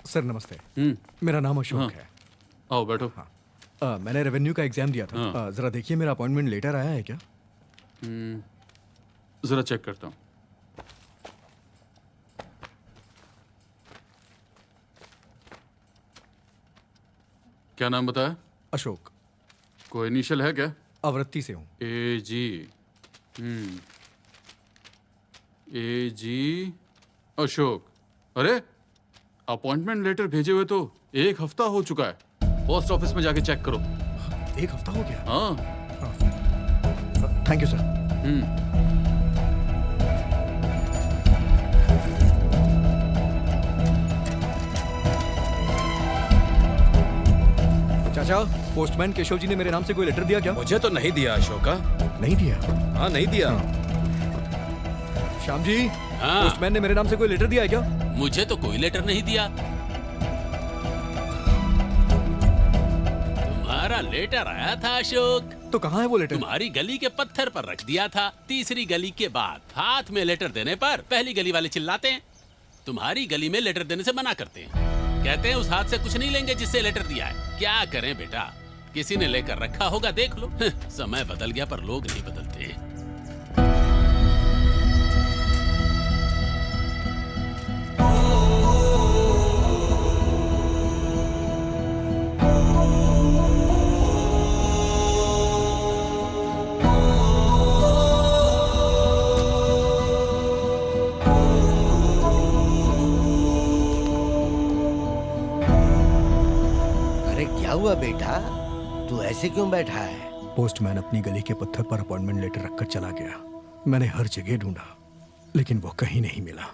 सर नमस्ते, मेरा नाम अशोक है। आओ बैठो। मैंने रेवेन्यू का एग्जाम दिया था। जरा देखिए मेरा अपॉइंटमेंट लेटर आया है क्या? जरा चेक करता हूँ। क्या नाम बताया? अशोक। कोई इनिशियल है क्या? आवृत्ति से हूँ। AG। AG अशोक। अरे अपॉइंटमेंट लेटर भेजे हुए तो 1 हफ्ता हो चुका है। पोस्ट ऑफिस में जाके चेक करो। 1 हफ्ता हो गया? हाँ। Thank you sir. चाचा, पोस्टमैन केशव जी ने मेरे नाम से कोई लेटर दिया क्या? मुझे तो नहीं दिया अशोका। नहीं दिया? हाँ नहीं दिया। श्याम जी, पोस्टमैन ने मेरे नाम से कोई लेटर दिया है क्या? मुझे तो कोई लेटर नहीं दिया। तुम्हारा लेटर आया था अशोक। तो कहाँ है वो लेटर? तुम्हारी गली के पत्थर पर रख दिया था। तीसरी गली के बाद हाथ में लेटर देने पर पहली गली वाले चिल्लाते हैं। तुम्हारी गली में लेटर देने से मना करते हैं। कहते हैं उस हाथ से कुछ नहीं लेंगे जिससे लेटर दिया है। क्या करें बेटा, किसी ने लेकर रखा होगा, देख लो। समय बदल गया पर लोग नहीं बदलते। हुआ बेटा, तू ऐसे क्यों बैठा है? पोस्टमैन अपनी गली के पत्थर पर अपॉइंटमेंट लेटर रखकर चला गया। मैंने हर जगह ढूंढा, लेकिन वो कहीं नहीं मिला।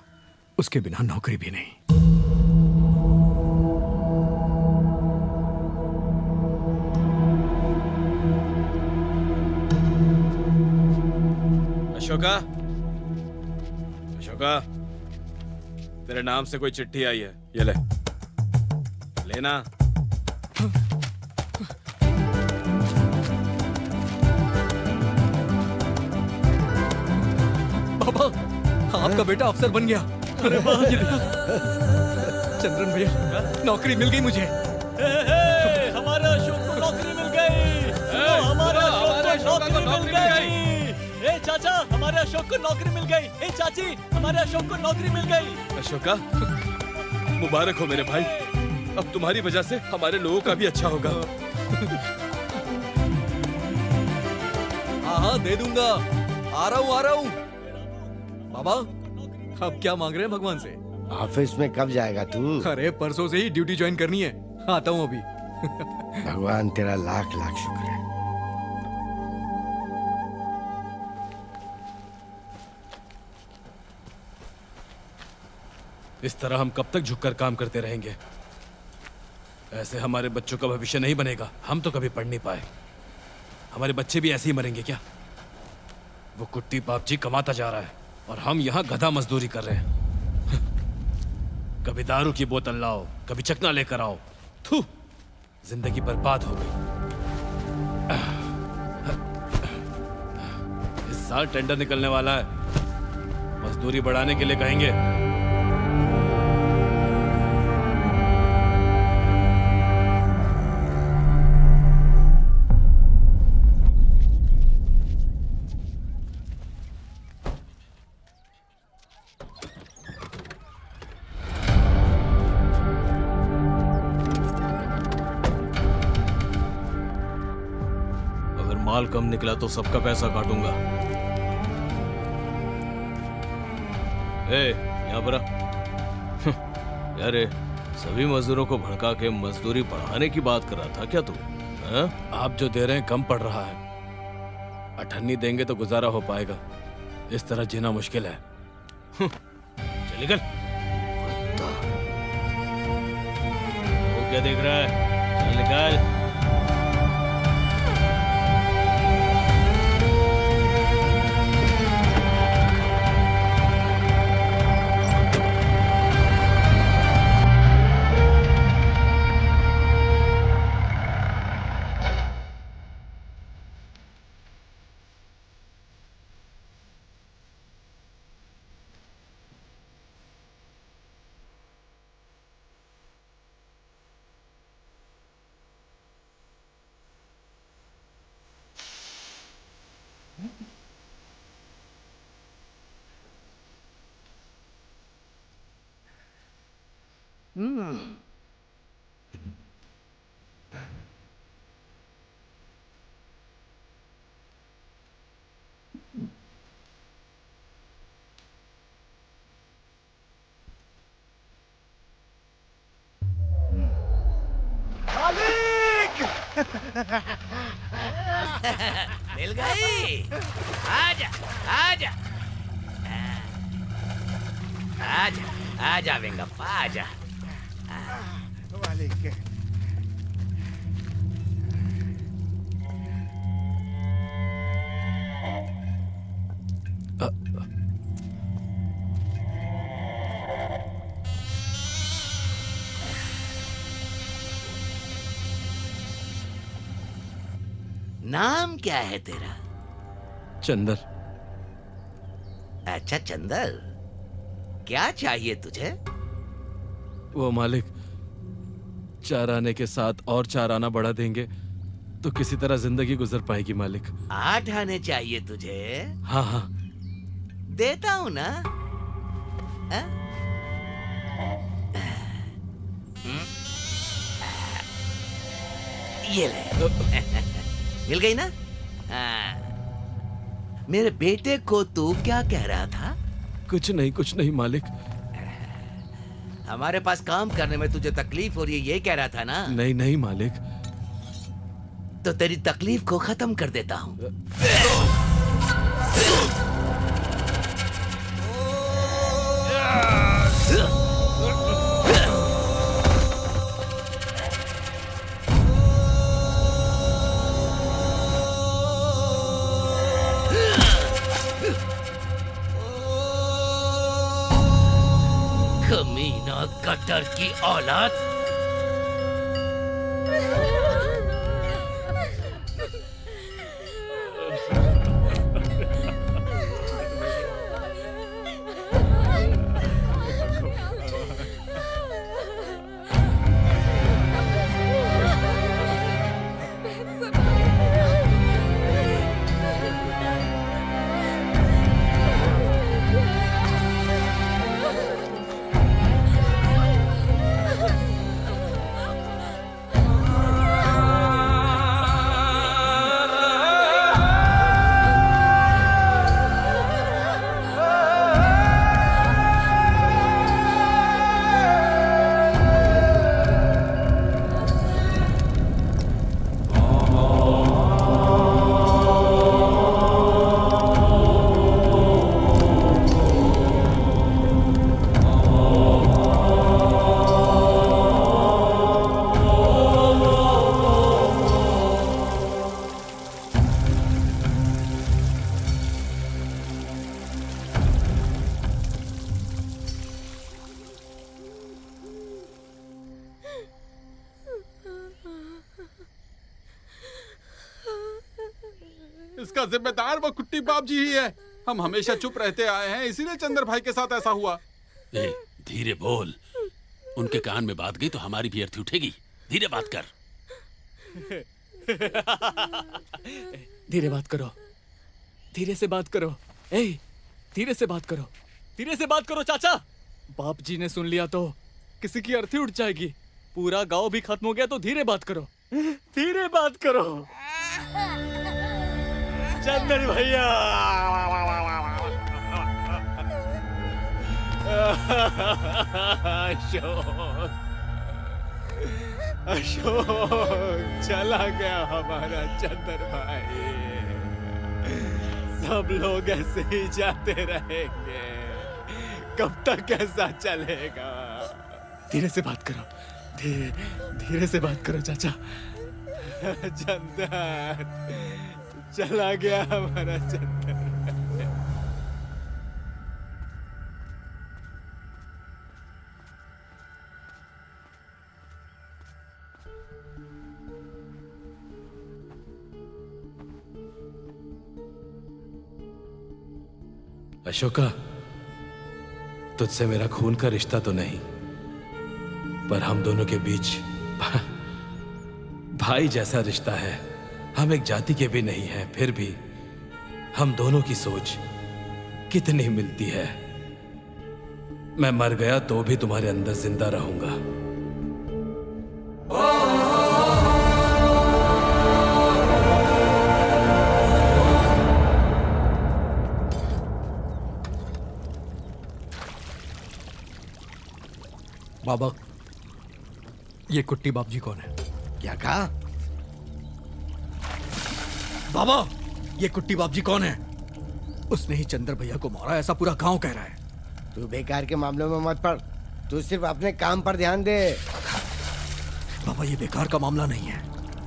उसके बिना नौकरी भी नहीं। अशोका, अशोका, तेरे नाम से कोई चिट्ठी आई है, ये ले, लेना। पापा, आपका बेटा अफसर बन गया। अरे वाह, चंद्रन भैया, नौकरी मिल गई मुझे। हमारे अशोक को नौकरी मिल गई। हमारे अशोक को नौकरी मिल गई। ए चाचा, हमारे अशोक को नौकरी मिल गई। ए चाची, हमारे अशोक को नौकरी मिल गई। अशोका, मुबारक हो मेरे भाई। अब तुम्हारी वजह से हमारे लोगों का भी अच्छा होगा। हाँ, दे दूंगा। आ रहा हूँ। बाबा, अब क्या मांग रहे हैं भगवान से? ऑफिस में कब जाएगा तू? अरे परसों से ही ड्यूटी ज्वाइन करनी है। आता हूँ अभी। भगवान तेरा लाख लाख शुक्र है। इस तरह हम कब तक झुककर काम करते रहेंगे? ऐसे हमारे बच्चों का भविष्य नहीं बनेगा। हम तो कभी पढ़ नहीं पाए, हमारे बच्चे भी ऐसे ही मरेंगे क्या? वो कुट्टी बापजी कमाता जा रहा है और हम यहाँ गधा मजदूरी कर रहे हैं। कभी दारू की बोतल लाओ, कभी चकना लेकर आओ। थू, जिंदगी बर्बाद हो गई। इस साल टेंडर निकलने वाला है, मजदूरी बढ़ाने के लिए कहेंगे। माल कम निकला तो सबका पैसा काटूंगा। यहाँ पर यारे, सभी मजदूरों को भड़का के मजदूरी बढ़ाने की बात कर रहा था क्या तू? आप जो दे रहे हैं कम पड़ रहा है। 98 देंगे तो गुजारा हो पाएगा, इस तरह जीना मुश्किल है। चल निकल। वो क्या देख रहा है? चल निकल। मिल गई। आजा आजा आजा आजा वेंगप्पा आजा। मालिक नाम क्या है तेरा? चंदर। अच्छा चंदर, क्या चाहिए तुझे? वो मालिक, 4 आने के साथ और 4 आना बढ़ा देंगे तो किसी तरह जिंदगी गुजर पाएगी मालिक। 8 आने चाहिए तुझे? हाँ हाँ। देता हूं ना। हाँ? ये ले। मिल गई ना? हाँ। मेरे बेटे को तू क्या कह रहा था? कुछ नहीं मालिक। हमारे पास काम करने में तुझे तकलीफ हो रही है, ये कह रहा था ना? नहीं मालिक। तो तेरी तकलीफ को खत्म कर देता हूं। कमीना कटर की औलाद। इसका जिम्मेदार वो कुट्टी बाप जी ही है। हम हमेशा चुप रहते आए हैं, इसीलिए चंदर भाई के साथ ऐसा हुआ। ए, धीरे बोल। उनके कान में बात गई तो हमारी भी अर्थी उठेगी। धीरे बात कर। धीरे बात करो, धीरे से बात करो। ए, धीरे से बात करो, धीरे से बात करो चाचा। बाप जी ने सुन लिया तो किसी की अर्थी उठ जाएगी। पूरा गांव भी खत्म हो गया तो धीरे बात करो, धीरे बात करो। चंदन भैया, अशोक, अशोक चला गया हमारा चंदन भाई। सब लोग ऐसे ही जाते रहेंगे, कब तक ऐसा चलेगा? धीरे से बात करो, धीरे से बात करो चाचा। चंदन चला गया हमारा चंदन। अशोका, तुझसे मेरा खून का रिश्ता तो नहीं, पर हम दोनों के बीच भाई जैसा रिश्ता है। हम एक जाति के भी नहीं हैं, फिर भी हम दोनों की सोच कितनी मिलती है। मैं मर गया तो भी तुम्हारे अंदर जिंदा रहूंगा। बाबा, ये कुट्टी बाप जी कौन है? क्या कहा? बाबा, ये कुट्टी बाप जी कौन है? उसने ही चंद्र भैया को मारा, ऐसा पूरा गांव कह रहा है। तू बेकार के मामलों में मत पड़, तू सिर्फ अपने काम पर ध्यान दे। बाबा, ये बेकार का मामला नहीं है,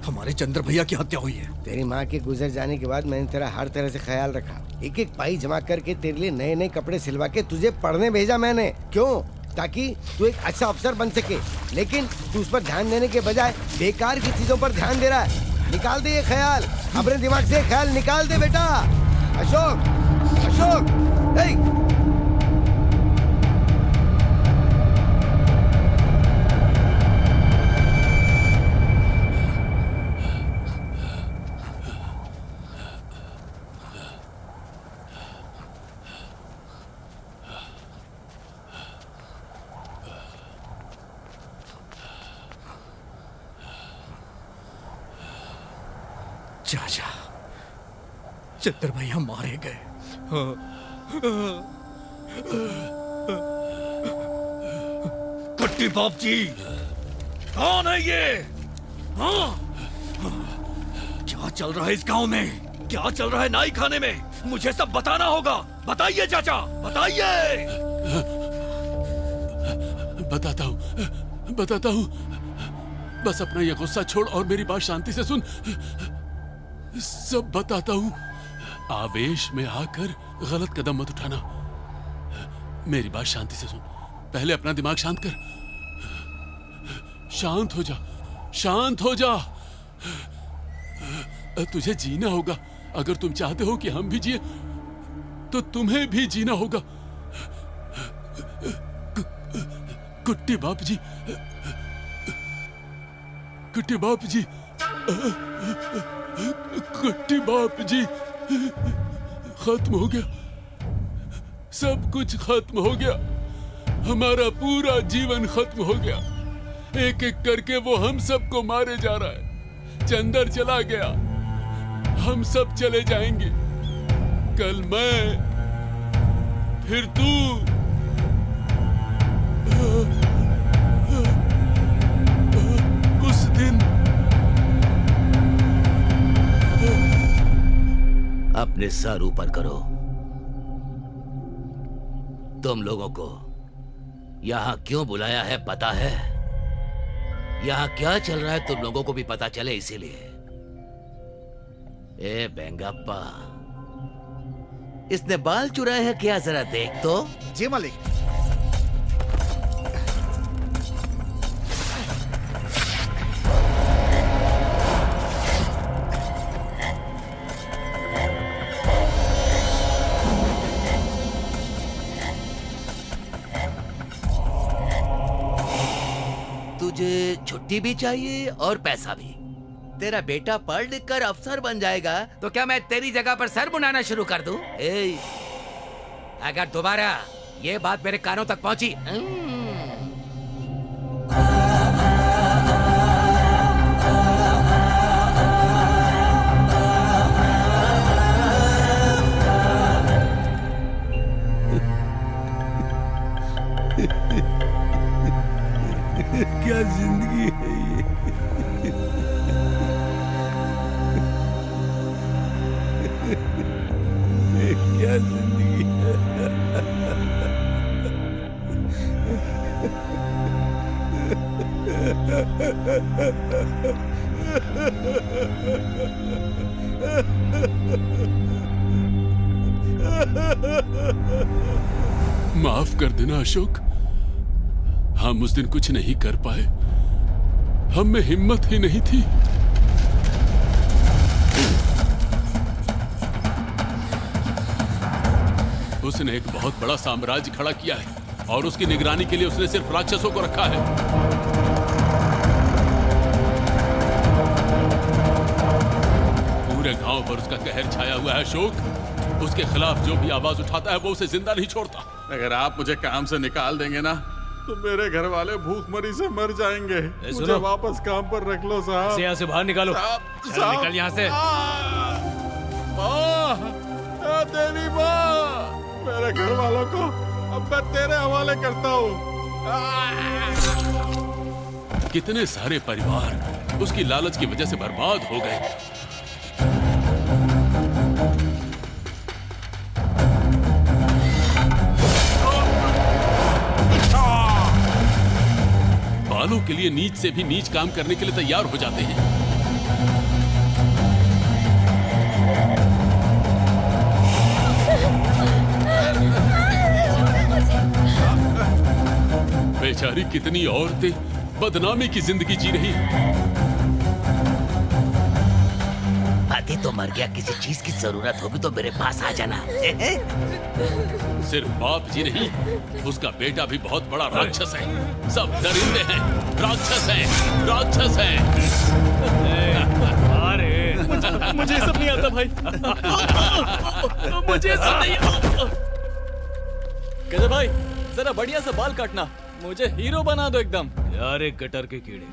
हमारे चंद्र भैया की हत्या हुई है। तेरी माँ के गुजर जाने के बाद मैंने तेरा हर तरह से ख्याल रखा, एक एक पाई जमा करके तेरे लिए नए नए कपड़े सिलवा के तुझे पढ़ने भेजा मैंने। क्यों? ताकि तू एक अच्छा अफसर बन सके। लेकिन तू उस पर ध्यान देने के बजाय बेकार की चीजों पर ध्यान दे रहा है। निकाल दे ये ख्याल, अपने दिमाग से ख्याल निकाल दे बेटा। अशोक, अशोक, ए! चाचा, चंद्र भैया मारे गए। कुट्टी बाप जी, कौन है ये? हाँ? क्या चल रहा है इस गांव में? क्या चल रहा है नाई खाने में? मुझे सब बताना होगा। बताइए चाचा, बताइए। बताता हूँ। बस अपना ये गुस्सा छोड़ और मेरी बात शांति से सुन। सब बताता हूँ। आवेश में आकर गलत कदम मत उठाना। मेरी बात शांति से सुन। पहले अपना दिमाग शांत कर। शांत हो जा, शांत हो जा। तुझे जीना होगा। अगर तुम चाहते हो कि हम भी जिए तो तुम्हें भी जीना होगा। कुट्टी बाप जी, कुट्टी बाप जी, कुट्टी बाप जी, खत्म हो गया। सब कुछ खत्म हो गया। हमारा पूरा जीवन खत्म हो गया। एक एक करके वो हम सबको मारे जा रहा है। चंदर चला गया, हम सब चले जाएंगे। कल मैं, फिर तू, उस दिन। अपने सर ऊपर करो। तुम लोगों को यहाँ क्यों बुलाया है पता है? यहाँ क्या चल रहा है तुम लोगों को भी पता चले इसीलिए। ए बेंगप्पा, इसने बाल चुराए हैं क्या? जरा देख तो। जी मालिक। तुझे छुट्टी भी चाहिए और पैसा भी। तेरा बेटा पढ़ लिख कर अफसर बन जाएगा तो क्या मैं तेरी जगह पर सर बुनाना शुरू कर दूं? अगर दोबारा ये बात मेरे कानों तक पहुंची, क्या जिंदगी है ये? क्या जिंदगी माफ कर देना अशोक, हम उस दिन कुछ नहीं कर पाए। हम में हिम्मत ही नहीं थी। उसने एक बहुत बड़ा साम्राज्य खड़ा किया है और उसकी निगरानी के लिए उसने सिर्फ राक्षसों को रखा है। पूरे गांव पर उसका कहर छाया हुआ है अशोक। उसके खिलाफ जो भी आवाज उठाता है वो उसे जिंदा नहीं छोड़ता। अगर आप मुझे काम से निकाल देंगे ना तो मेरे घर वाले भूखमरी से मर जाएंगे। मुझे वापस काम पर रख लो साहब। यहाँ से बाहर निकालो। साहब निकल यहाँ से। माँ, तेरी माँ, मेरे घर वालों को अब मैं तेरे हवाले करता हूँ। कितने सारे परिवार उसकी लालच की वजह से बर्बाद हो गए। बालों के लिए नीच से भी नीच काम करने के लिए तैयार हो जाते हैं। बेचारी कितनी औरतें बदनामी की जिंदगी जी रही है। पति तो मर गया, किसी चीज की जरूरत होगी तो मेरे पास आ जाना। सिर्फ बाप जी नहीं, उसका बेटा भी बहुत बड़ा राक्षस है। सब दरिंदे हैं, राक्षस हैं, राक्षस हैं। अरे मुझे सब नहीं आता भाई। मुझे सब नहीं आता। कैसे भाई, जरा बढ़िया से बाल काटना, मुझे हीरो बना दो एकदम। यार एक गटर के कीड़े,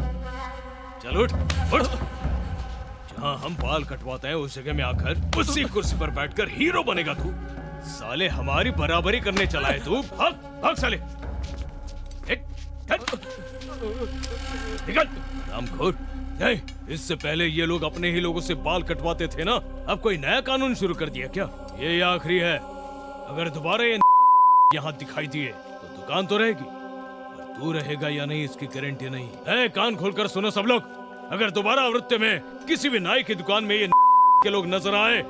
चल उठ उठ। जहाँ हम बाल कटवाते हैं उस जगह में आकर उसी कुर्सी पर बैठकर हीरो बनेगा तू? साले हमारी बराबरी करने चला है तू। भाग भाग साले, निकल रामखोर। नहीं, इससे पहले ये लोग अपने ही लोगों से बाल कटवाते थे ना, अब कोई नया कानून शुरू कर दिया क्या? ये आखिरी है। अगर दोबारा ये यहाँ दिखाई दिए तो दुकान तो रहेगी, और तू रहेगा या नहीं इसकी गारंटी नहीं है। कान खोलकर सुनो सब लोग, अगर दोबारा आवृत्ति में किसी भी नाई की दुकान में ये के लोग नजर आए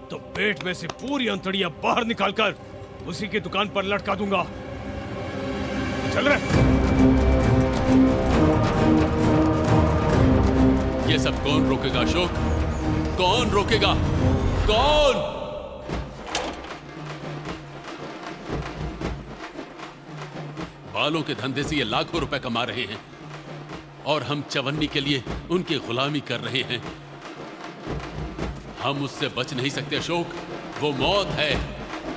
तो पेट में से पूरी अंतड़ियां बाहर निकालकर उसी की दुकान पर लटका दूंगा। चल रहे। ये सब कौन रोकेगा अशोक? कौन रोकेगा? कौन? बालों के धंधे से ये लाखों रुपए कमा रहे हैं और हम चवन्नी के लिए उनकी गुलामी कर रहे हैं। हम उससे बच नहीं सकते अशोक, वो मौत है,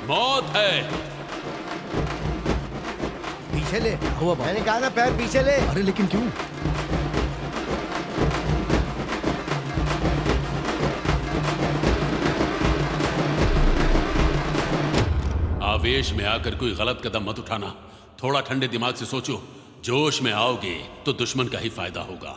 मौत है। पीछे ले। हुआ मैंने कहा ना, पैर पीछे ले। अरे लेकिन क्यों? आवेश में आकर कोई गलत कदम मत उठाना। थोड़ा ठंडे दिमाग से सोचो। जोश में आओगे तो दुश्मन का ही फायदा होगा।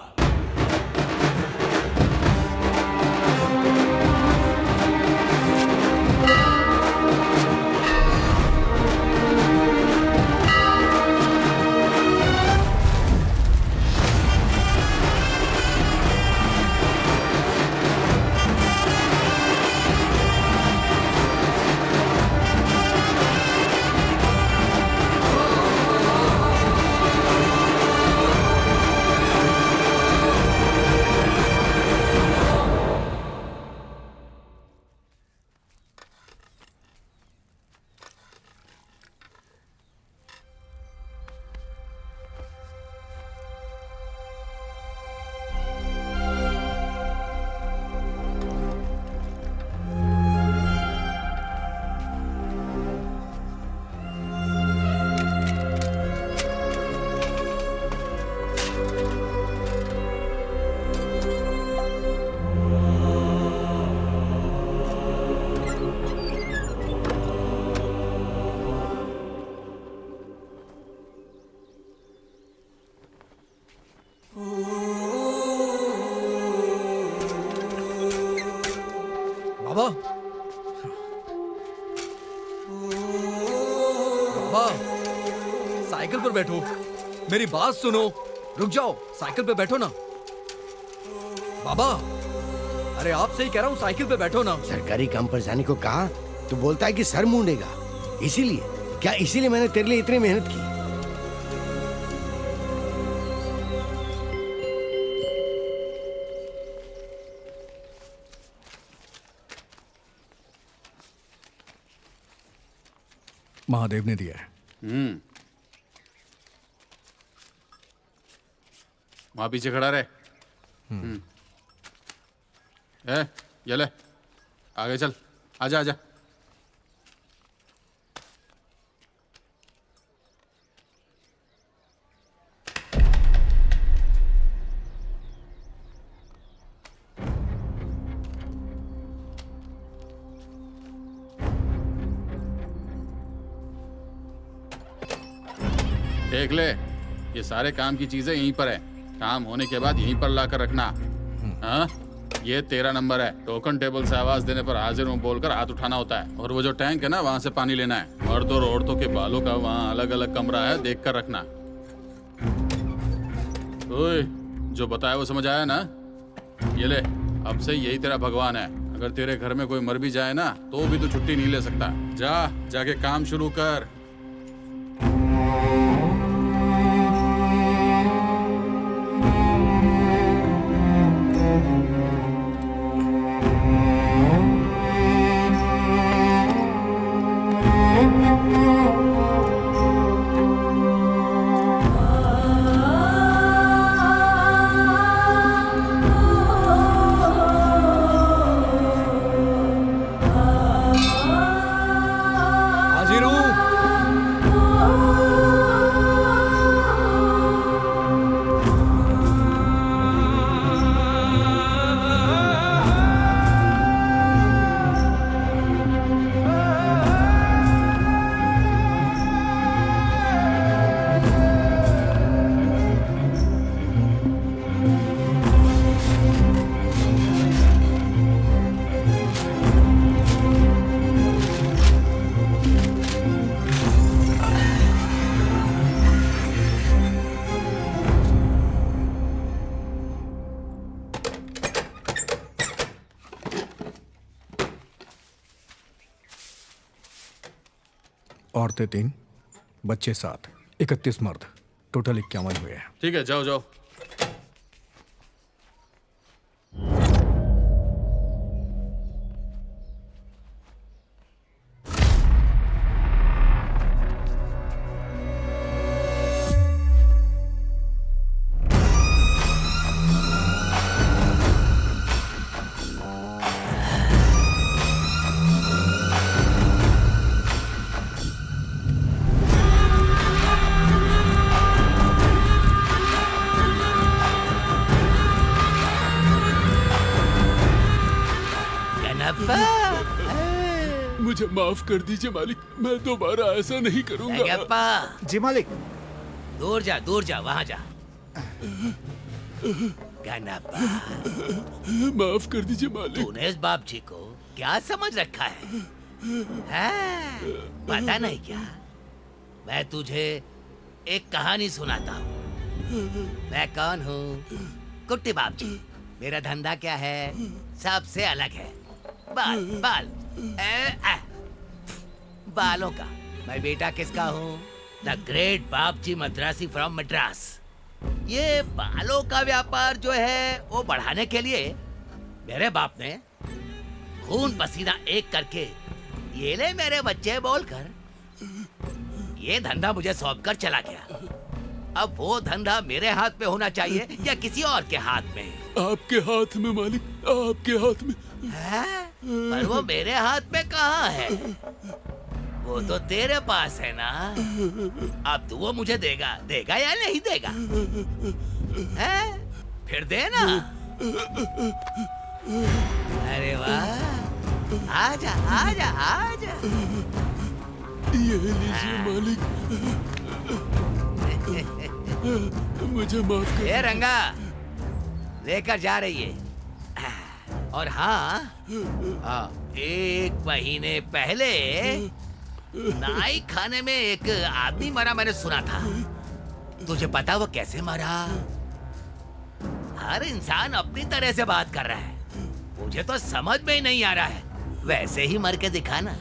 बाबा, बाबा, साइकिल पर बैठो, मेरी बात सुनो। रुक जाओ, साइकिल पे बैठो ना। बाबा, अरे आपसे ही कह रहा हूँ, साइकिल पे बैठो ना। सरकारी काम पर जाने को कहा तो बोलता है कि सर मूंडेगा। इसीलिए क्या, इसीलिए मैंने तेरे लिए इतनी मेहनत की। महादेव ने दिया है। वहां पीछे खड़ा रहे। ये ले, आगे चल। आजा आजा। देख ले, ये सारे काम की चीजें यहीं पर है। काम होने के बाद यहीं पर लाकर रखना। हाँ, ये 13 नंबर है। टोकन टेबल से आवाज देने पर हाजिर हूँ बोलकर हाथ उठाना होता है। और वो जो टैंक है ना, वहाँ से पानी लेना है। मर्द और औरतों के बालों का वहाँ अलग अलग कमरा है, देख कर रखना। ओए, जो बताया वो समझ आया ना? ये ले, अब से यही तेरा भगवान है। अगर तेरे घर में कोई मर भी जाए ना, तो भी तू छुट्टी नहीं ले सकता। जाके काम शुरू कर। औरतें 3, बच्चे 7, 31 मर्द, टोटल 51 हुए हैं। ठीक है, जाओ जाओ। मुझे माफ कर दीजिए मालिक, मैं दोबारा ऐसा नहीं करूंगा। जी मालिक। दूर जा, वहाँ जा। गनप्पा, माफ कर दीजिए मालिक। तूने इस बाप जी को क्या समझ रखा है? पता नहीं क्या? मैं तुझे एक कहानी सुनाता हूँ। मैं कौन हूँ? कुट्टी बाप जी। मेरा धंधा क्या है? सबसे अलग है। बाल बालों का। मैं बेटा किसका हूँ? द ग्रेट बाप जी मद्रासी फ्रॉम मद्रास। ये बालों का व्यापार जो है वो बढ़ाने के लिए मेरे बाप ने खून पसीना एक करके ये ले मेरे बच्चे बोलकर ये धंधा मुझे सौंप कर चला गया। अब वो धंधा मेरे हाथ में होना चाहिए या किसी और के हाथ में? आपके हाथ में मालिक, आपके हाथ में। पर वो मेरे हाथ में कहाँ है? वो तो तेरे पास है ना। अब तू वो मुझे देगा या नहीं देगा? फिर देना। अरे वाह, आजा आजा आजा। ये लीजिए मालिक, मुझे माफ कर। ये रंगा लेकर जा रही है। और हाँ, 1 महीने पहले नाई खाने में एक आदमी मरा, मैंने सुना था। तुझे पता वो कैसे मरा? हर इंसान अपनी तरह से बात कर रहा है, मुझे तो समझ में ही नहीं आ रहा है। वैसे ही मर के दिखाना।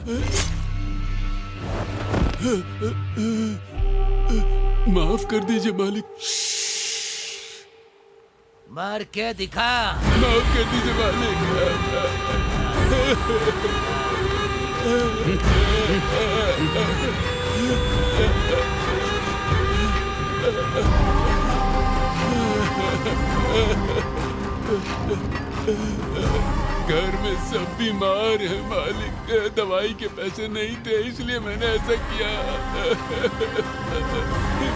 माफ कर दीजिए मालिक। मर के दिखा। माफ कर दीजिए मालिक। घर में सब बीमार है मालिक, दवाई के पैसे नहीं थे इसलिए मैंने ऐसा किया।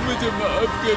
मुझे माफ कर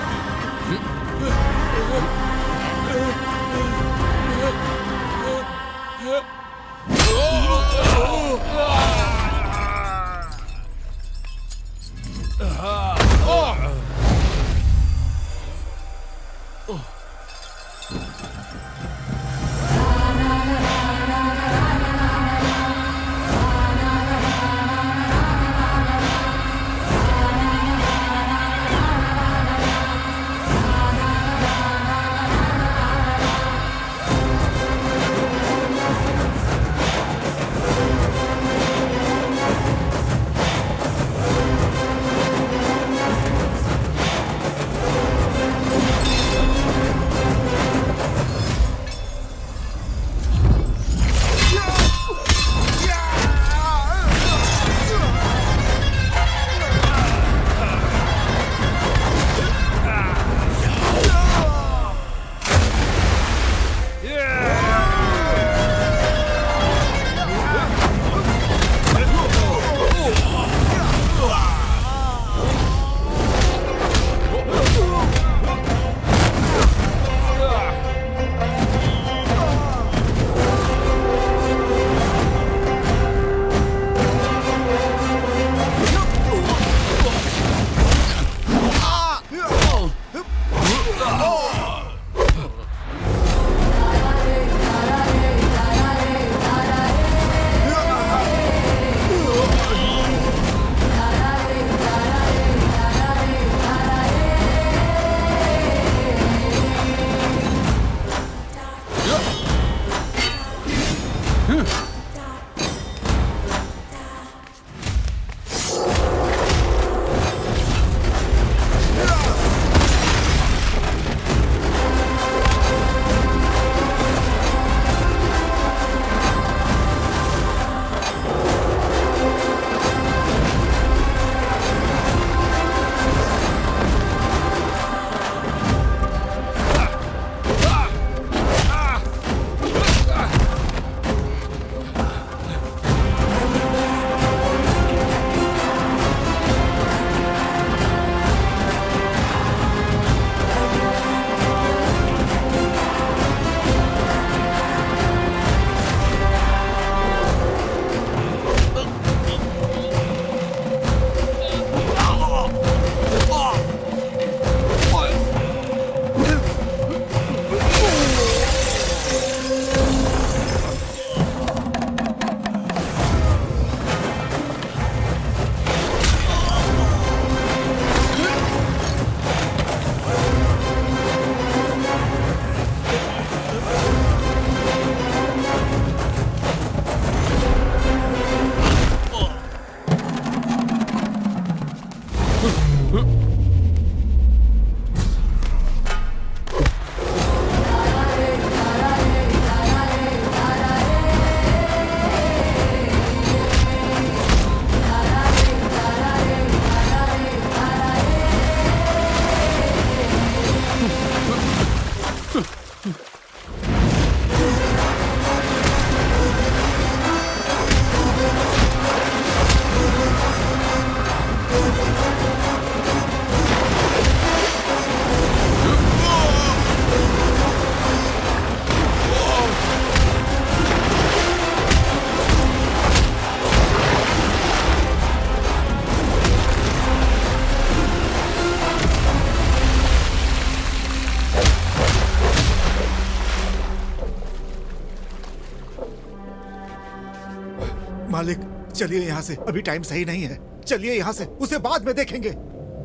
मालिक चलिए यहाँ से, अभी टाइम सही नहीं है। चलिए यहाँ से, उसे बाद में देखेंगे।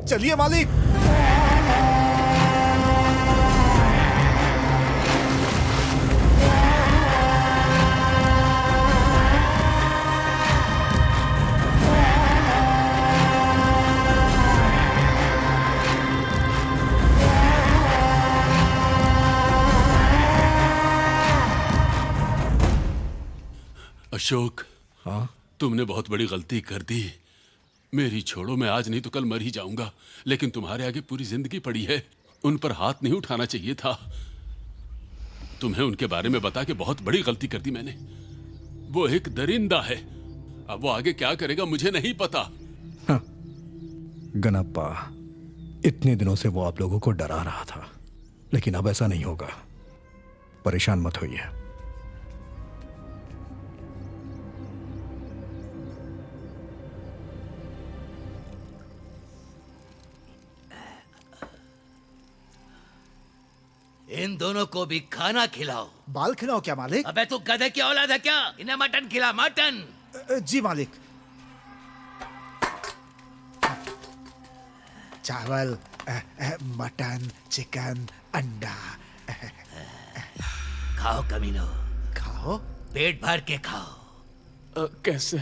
चलिए मालिक। अशोक, हाँ? तुमने बहुत बड़ी गलती कर दी। मेरी छोड़ो, मैं आज नहीं तो कल मर ही जाऊंगा, लेकिन तुम्हारे आगे पूरी जिंदगी पड़ी है। उन पर हाथ नहीं उठाना चाहिए था। तुम्हें उनके बारे में बता के बहुत बड़ी गलती कर दी मैंने। वो एक दरिंदा है। अब वो आगे क्या करेगा मुझे नहीं पता। गणप्पा, इतने दिनों से वो आप लोगों को डरा रहा था, लेकिन अब ऐसा नहीं होगा। परेशान मत होइए। इन दोनों को भी खाना खिलाओ। बाल खिलाओ क्या मालिक? अबे तू गधे की औलाद है क्या? इन्हें मटन खिला, मटन। जी मालिक। चावल, मटन, चिकन, अंडा। खाओ कमीनो, खाओ। पेट भर के खाओ। कैसे?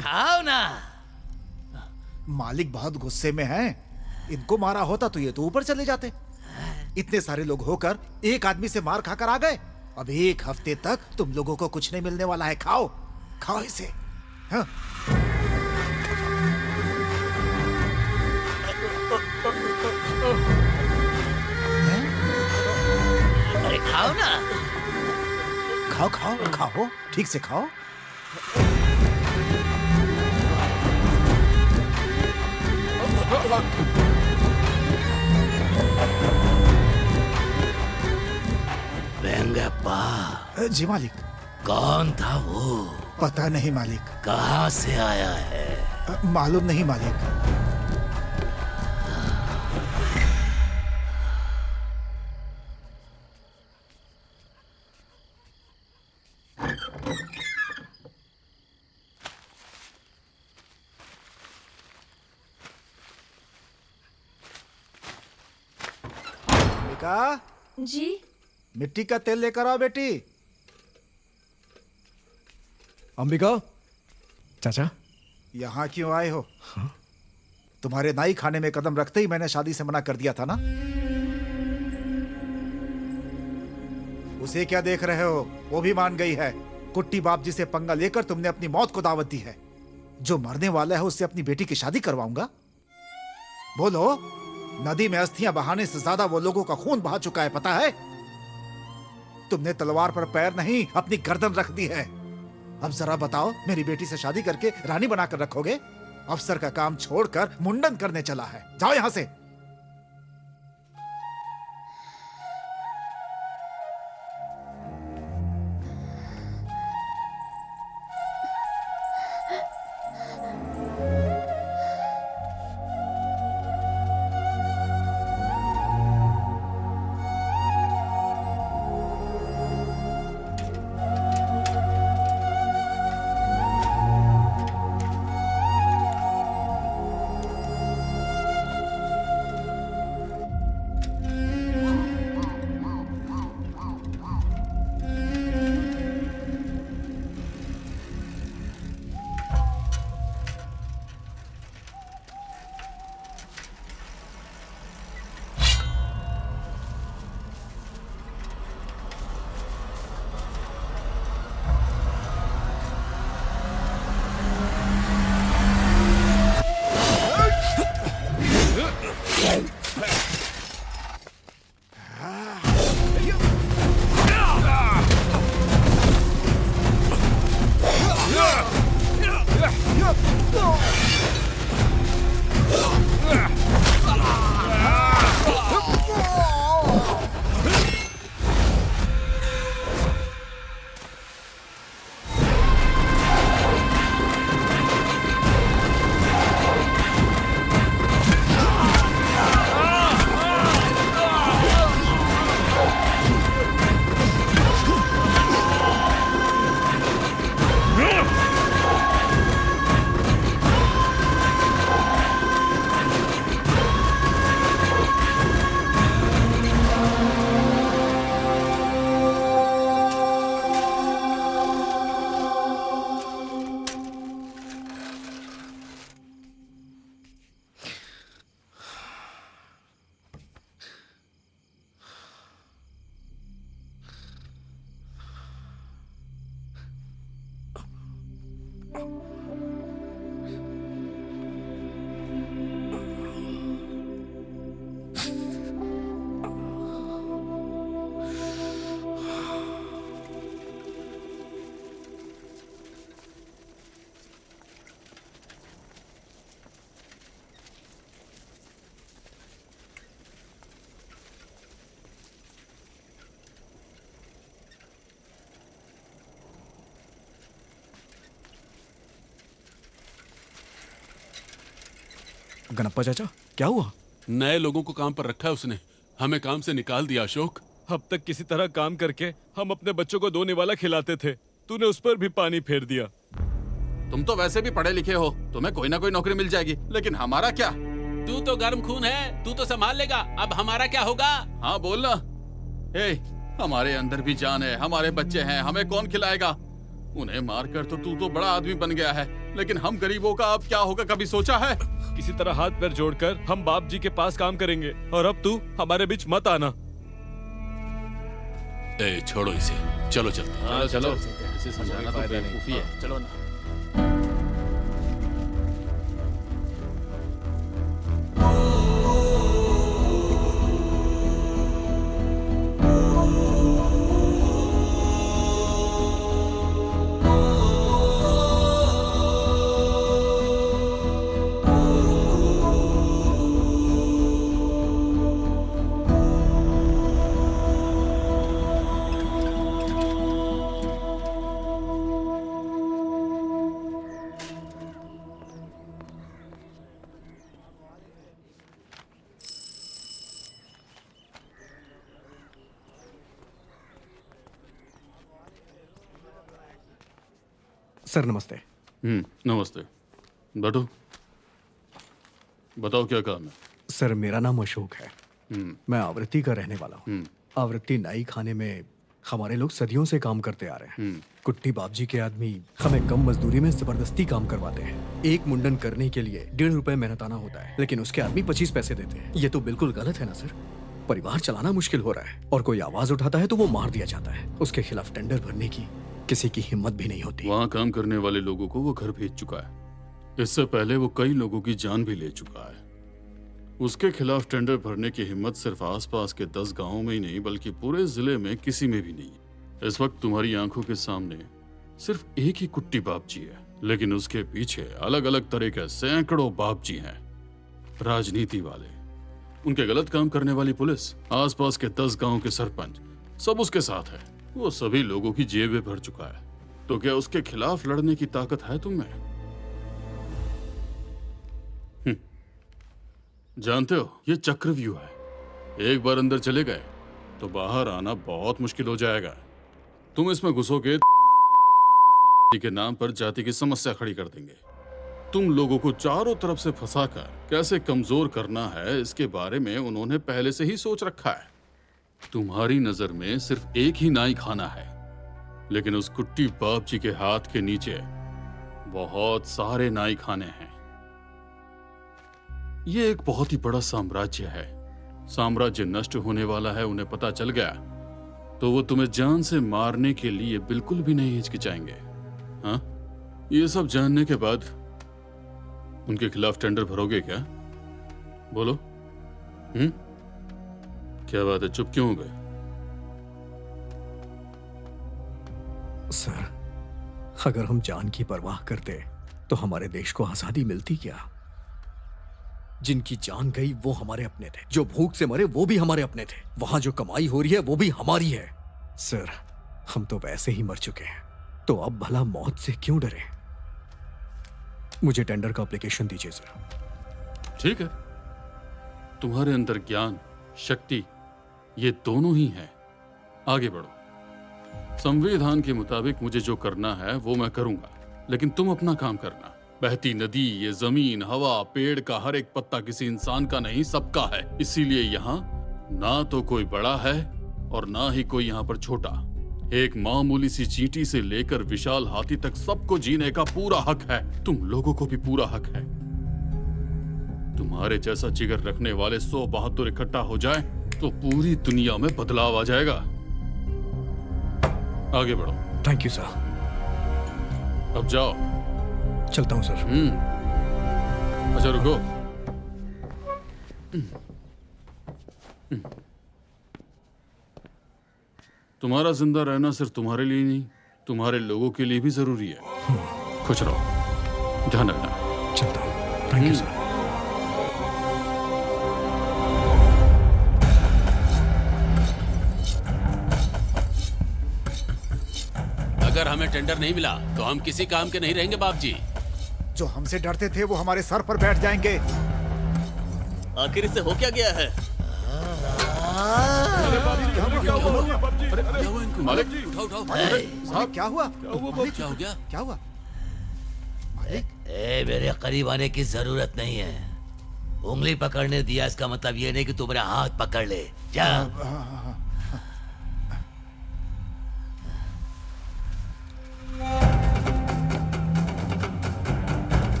खाओ ना। मालिक बहुत गुस्से में हैं। इनको मारा होता तो ये तो ऊपर चले जाते। इतने सारे लोग होकर एक आदमी से मार खाकर आ गए। अब एक हफ्ते तक तुम लोगों को कुछ नहीं मिलने वाला है। खाओ, खाओ इसे। हाँ। अरे खाओ ना। खाओ खाओ खाओ, ठीक से खाओ। वेंगप्पा। जी मालिक। कौन था वो? पता नहीं मालिक। कहाँ से आया है? मालूम नहीं मालिक। जी? मिट्टी का तेल लेकर आओ बेटी। अंबिका, चाचा यहाँ क्यों आए हो? तुम्हारे नाई खाने में कदम रखते ही मैंने शादी से मना कर दिया था ना। उसे क्या देख रहे हो? वो भी मान गई है। कुट्टी बाप जी से पंगा लेकर तुमने अपनी मौत को दावत दी है। जो मरने वाला है उससे अपनी बेटी की शादी करवाऊंगा? बोलो। नदी में अस्थियां बहाने से ज्यादा वो लोगों का खून बहा चुका है, पता है? तुमने तलवार पर पैर नहीं, अपनी गर्दन रख दी है। अब जरा बताओ, मेरी बेटी से शादी करके रानी बनाकर रखोगे? अफसर का काम छोड़कर मुंडन करने चला है। जाओ यहां से। गणप्पा चाचा, क्या हुआ? नए लोगों को काम पर रखा है उसने, हमें काम से निकाल दिया अशोक। अब तक किसी तरह काम करके हम अपने बच्चों को 2 निवाला खिलाते थे, तूने उस पर भी पानी फेर दिया। तुम तो वैसे भी पढ़े लिखे हो, तुम्हें कोई ना कोई नौकरी मिल जाएगी, लेकिन हमारा क्या? तू तो गर्म खून है, तू तो संभाल लेगा, अब हमारा क्या होगा? हाँ बोलना। हमारे अंदर भी जान है, हमारे बच्चे हैं, हमें कौन खिलाएगा? उन्हें मारकर तो तू तो बड़ा आदमी बन गया है, लेकिन हम गरीबों का अब क्या होगा, कभी सोचा है? किसी तरह हाथ पैर जोड़कर हम बाप जी के पास काम करेंगे, और अब तू हमारे बीच मत आना। छोड़ो इसे, चलो चलते हैं। हाँ, चलो, इसे समझाना तो बेवकूफी है। चलो ना। सर नमस्ते। नमस्ते, बैठो। बताओ क्या काम है? सर मेरा नाम अशोक है, मैं आवृत्ति का रहने वाला हूँ। आवृत्ति नाई खाने में हमारे लोग सदियों से काम करते आ रहे हैं। कुट्टी बाबजी के आदमी हमें कम मजदूरी में जबरदस्ती काम करवाते हैं। एक मुंडन करने के लिए 1.5 रुपए मेहनताना होता है, लेकिन उसके आदमी 25 पैसे देते हैं। ये तो बिल्कुल गलत है ना सर? परिवार चलाना मुश्किल हो रहा है, और कोई आवाज उठाता है तो वो मार दिया जाता है। उसके खिलाफ टेंडर भरने की किसी की हिम्मत भी नहीं होती। वहाँ काम करने वाले लोगों को वो घर भेज चुका है। इससे पहले वो कई लोगों की जान भी ले चुका है। उसके खिलाफ टेंडर भरने की हिम्मत सिर्फ आसपास के 10 गांवों में ही नहीं, बल्कि पूरे जिले में किसी में भी नहीं। इस वक्त तुम्हारी आंखों के सामने सिर्फ एक ही कुट्टी बापजी है, लेकिन उसके पीछे अलग अलग तरह के सैकड़ों बापजी हैं। राजनीति वाले, उनके गलत काम करने वाली पुलिस, आसपास के 10 गांव के सरपंच, सब उसके साथ है। वो सभी लोगों की जेबें भर चुका है। तो क्या उसके खिलाफ लड़ने की ताकत है तुम में? जानते हो, ये चक्रव्यूह है। एक बार अंदर चले गए तो बाहर आना बहुत मुश्किल हो जाएगा। तुम इसमें घुसोगे के नाम पर जाति की समस्या खड़ी कर देंगे। तुम लोगों को चारों तरफ से फंसाकर कैसे कमजोर करना है, इसके बारे में उन्होंने पहले से ही सोच रखा है। तुम्हारी नजर में सिर्फ एक ही नाई खाना है, लेकिन उस कुट्टी बाप जी के हाथ के नीचे बहुत सारे नाई खाने हैं। ये एक बहुत ही बड़ा साम्राज्य है। साम्राज्य नष्ट होने वाला है, उन्हें पता चल गया तो वो तुम्हें जान से मारने के लिए बिल्कुल भी नहीं हिचकिचाएंगे। हाँ, ये सब जानने के बाद उनके खिलाफ टेंडर भरोगे क्या? बोलो। क्या बात है, चुप क्यों हो गए? सर, अगर हम जान की परवाह करते तो हमारे देश को आजादी मिलती क्या? जिनकी जान गई वो हमारे अपने थे, जो भूख से मरे वो भी हमारे अपने थे, वहां जो कमाई हो रही है वो भी हमारी है। सर, हम तो वैसे ही मर चुके हैं, तो अब भला मौत से क्यों डरे? मुझे टेंडर का एप्लीकेशन दीजिए सर। ठीक है, तुम्हारे अंदर ज्ञान, शक्ति, ये दोनों ही हैं। आगे बढ़ो। संविधान के मुताबिक मुझे जो करना है वो मैं करूंगा, लेकिन तुम अपना काम करना। बहती नदी, ये जमीन, हवा, पेड़ का हर एक पत्ता किसी इंसान का नहीं, सबका है। इसीलिए यहाँ ना तो कोई बड़ा है और ना ही कोई यहाँ पर छोटा। एक मामूली सी चींटी से लेकर विशाल हाथी तक सबको जीने का पूरा हक है। तुम लोगों को भी पूरा हक है। तुम्हारे जैसा जिगर रखने वाले 100 बहादुर इकट्ठा हो जाए तो पूरी दुनिया में बदलाव आ जाएगा। आगे बढ़ो। Thank you sir. अब जाओ। चलता हूं सर। अच्छा रुको। तुम्हारा जिंदा रहना सिर्फ तुम्हारे लिए नहीं, तुम्हारे लोगों के लिए भी जरूरी है। खुश रहो, ध्यान रखना। चलता हूं। Thank you sir. अगर हमें टेंडर नहीं मिला तो हम किसी काम के नहीं रहेंगे बाप जी। जो हमसे डरते थे वो हमारे सर पर बैठ जाएंगे। आखिर इससे हो क्या गया है? मालिक क्या हुआ? क्या हो गया? क्या हुआ? मेरे करीब आने की जरूरत नहीं है। उंगली पकड़ने दिया इसका मतलब ये नहीं कि तू मेरा हाथ पकड़ ले। जा।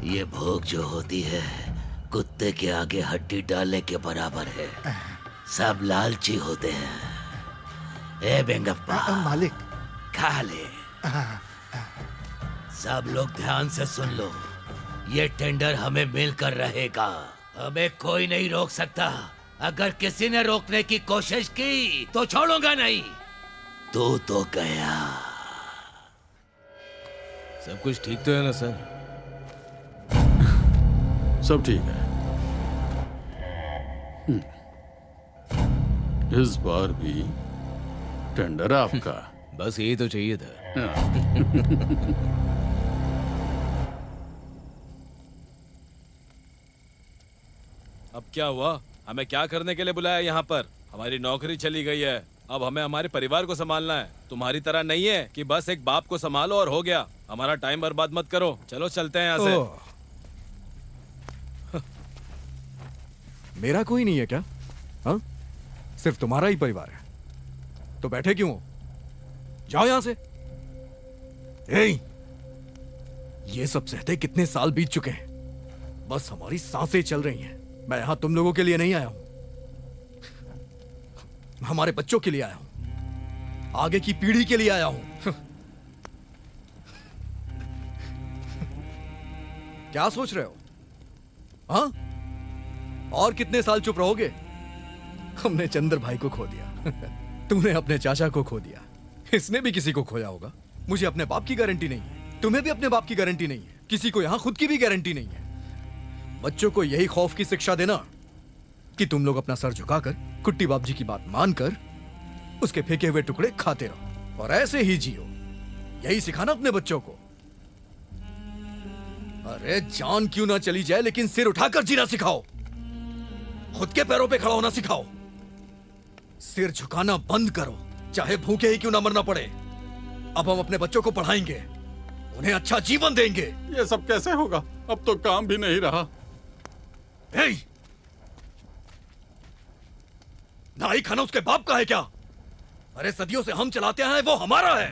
ये भूख जो होती है कुत्ते के आगे हड्डी डालने के बराबर है। सब लालची होते हैं। ए बेंगप्पा मालिक खा ले। सब लोग ध्यान से सुन लो, ये टेंडर हमें मिलकर रहेगा। हमें कोई नहीं रोक सकता। अगर किसी ने रोकने की कोशिश की तो छोड़ूंगा नहीं। तू तो गया। सब कुछ ठीक तो है ना सर? सब ठीक है। इस बार भी टेंडर आपका। बस यही तो चाहिए था। अब क्या हुआ? हमें क्या करने के लिए बुलाया यहाँ पर? हमारी नौकरी चली गई है, अब हमें हमारे परिवार को संभालना है। तुम्हारी तरह नहीं है कि बस एक बाप को संभालो और हो गया। हमारा टाइम बर्बाद मत करो। चलो चलते हैं यहाँ से। मेरा कोई नहीं है क्या? हाँ, सिर्फ तुम्हारा ही परिवार है। तो बैठे क्यों हो? जाओ यहां से। ये सब सहते कितने साल बीत चुके हैं। बस हमारी सांसें चल रही हैं। मैं यहां तुम लोगों के लिए नहीं आया हूं, हमारे बच्चों के लिए आया हूं, आगे की पीढ़ी के लिए आया हूं। क्या सोच रहे हो? हाँ, और कितने साल चुप रहोगे? हमने चंद्र भाई को खो दिया। तूने अपने चाचा को खो दिया। इसने भी किसी को खोया होगा। मुझे अपने बाप की गारंटी नहीं है, तुम्हें भी अपने बाप की गारंटी नहीं है, किसी को यहां खुद की भी गारंटी नहीं है। बच्चों को यही खौफ की शिक्षा देना कि तुम लोग अपना सर झुकाकर कुट्टी बाप जी की बात मानकर उसके फेंके हुए टुकड़े खाते रहो और ऐसे ही जियो। यही सिखाना अपने बच्चों को। अरे जान क्यों ना चली जाए लेकिन सिर उठाकर जीना सिखाओ। खुद के पैरों पे खड़ा होना सिखाओ। सिर झुकाना बंद करो, चाहे भूखे ही क्यों ना मरना पड़े। अब हम अपने बच्चों को पढ़ाएंगे, उन्हें अच्छा जीवन देंगे। ये सब कैसे होगा? अब तो काम भी नहीं रहा। नाई खाना उसके बाप का है क्या? अरे सदियों से हम चलाते हैं, वो हमारा है।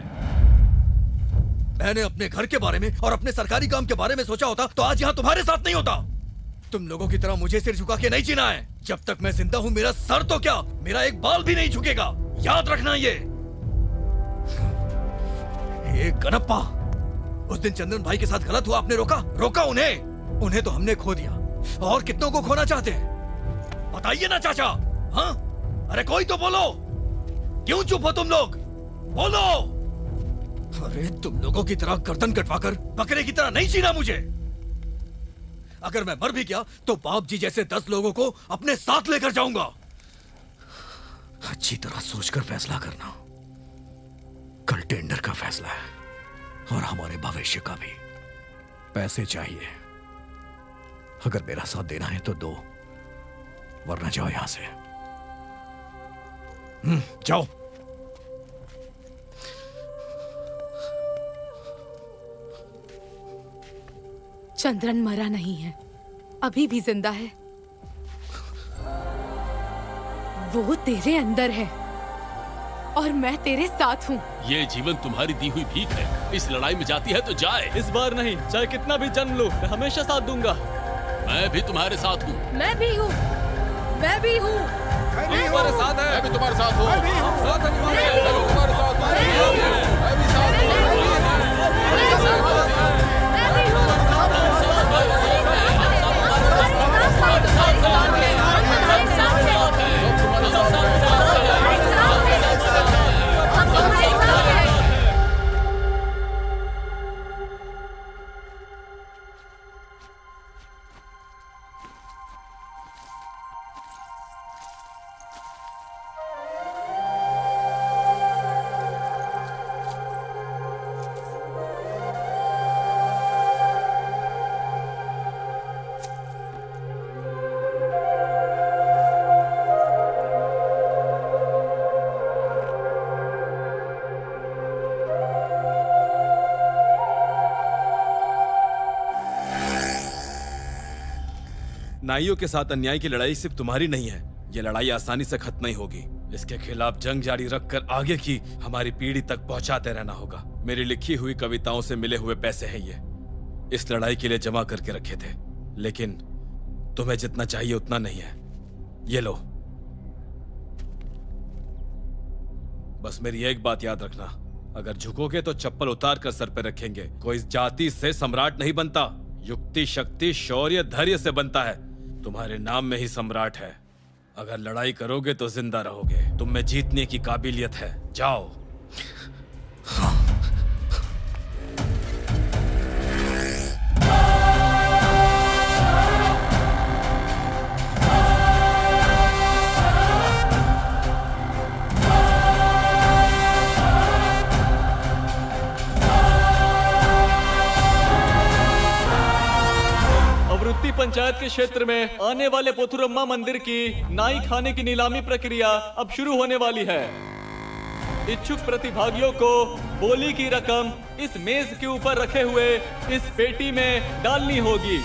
मैंने अपने घर के बारे में और अपने सरकारी काम के बारे में सोचा होता तो आज यहां तुम्हारे साथ नहीं होता। तुम लोगों की तरह मुझे सिर झुका के नहीं जीना है। जब तक मैं जिंदा हूं मेरा सर तो क्या, मेरा एक बाल भी नहीं झुकेगा। याद रखना ये गणप्पा, उस दिन चंदन भाई के साथ गलत हुआ, आपने रोका उन्हें तो हमने खो दिया। और कितनों को खोना चाहते हैं बताइए ना चाचा। हाँ, अरे कोई तो बोलो। क्यों चुप हो तुम लोग? बोलो। अरे तुम लोगों की तरह गर्दन कटवाकर बकरे की तरह नहीं जीना मुझे। अगर मैं मर भी गया तो बाप जी जैसे 10 लोगों को अपने साथ लेकर जाऊंगा। अच्छी तरह सोचकर फैसला करना। कल टेंडर का फैसला है और हमारे भविष्य का भी। पैसे चाहिए, अगर मेरा साथ देना है तो दो, वरना जाओ यहां से। जाओ। चंद्रन मरा नहीं है, अभी भी जिंदा है। वो तेरे अंदर है और मैं तेरे साथ हूँ। ये जीवन तुम्हारी दी हुई भीख है। इस लड़ाई में जाती है तो जाए। इस बार नहीं, चाहे कितना भी जन्म लो, मैं हमेशा साथ दूंगा। मैं भी तुम्हारे साथ हूँ। मैं भी हूँ। मैं भी हूँ। तुम्हारे साथ है। मैं भी तुम्हारे साथ हूँ। मैं भी तुम्हारे साथ हूँ। मैं भी साथ नाइयों के साथ अन्याय की लड़ाई सिर्फ तुम्हारी नहीं है। ये लड़ाई आसानी से खत्म नहीं होगी। इसके खिलाफ जंग जारी रखकर आगे की हमारी पीढ़ी तक पहुंचाते रहना होगा। मेरी लिखी हुई कविताओं से मिले हुए पैसे हैं ये, इस लड़ाई के लिए जमा करके रखे थे, लेकिन तुम्हें जितना चाहिए उतना नहीं है। ये लो। बस मेरी एक बात याद रखना, अगर झुकोगे तो चप्पल उतार कर सर पे रखेंगे। कोई जाति से सम्राट नहीं बनता, युक्ति, शक्ति, शौर्य, धैर्य से बनता है। तुम्हारे नाम में ही सम्राट है। अगर लड़ाई करोगे तो जिंदा रहोगे। तुम में जीतने की काबिलियत है। जाओ। अवरुत्ती पंचायत के क्षेत्र में आने वाले पोथुरम्मा मंदिर की नाई खाने की नीलामी प्रक्रिया अब शुरू होने वाली है। इच्छुक प्रतिभागियों को बोली की रकम इस मेज के ऊपर रखे हुए इस पेटी में डालनी होगी।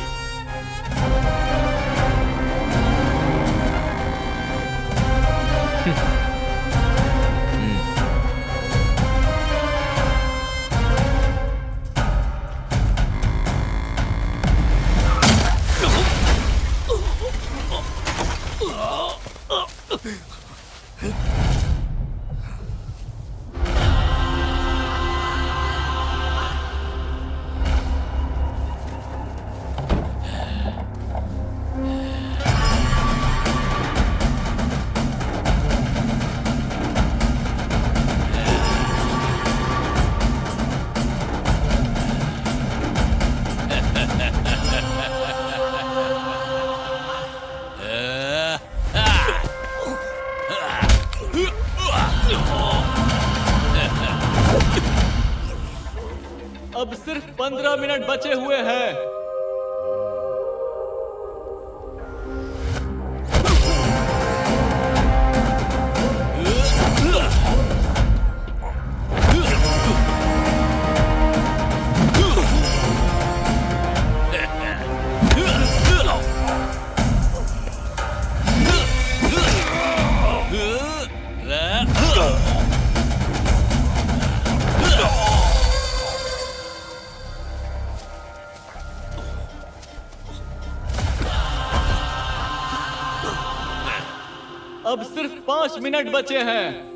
अब सिर्फ 15 मिनट बचे हुए हैं। अब सिर्फ 5 मिनट बचे हैं।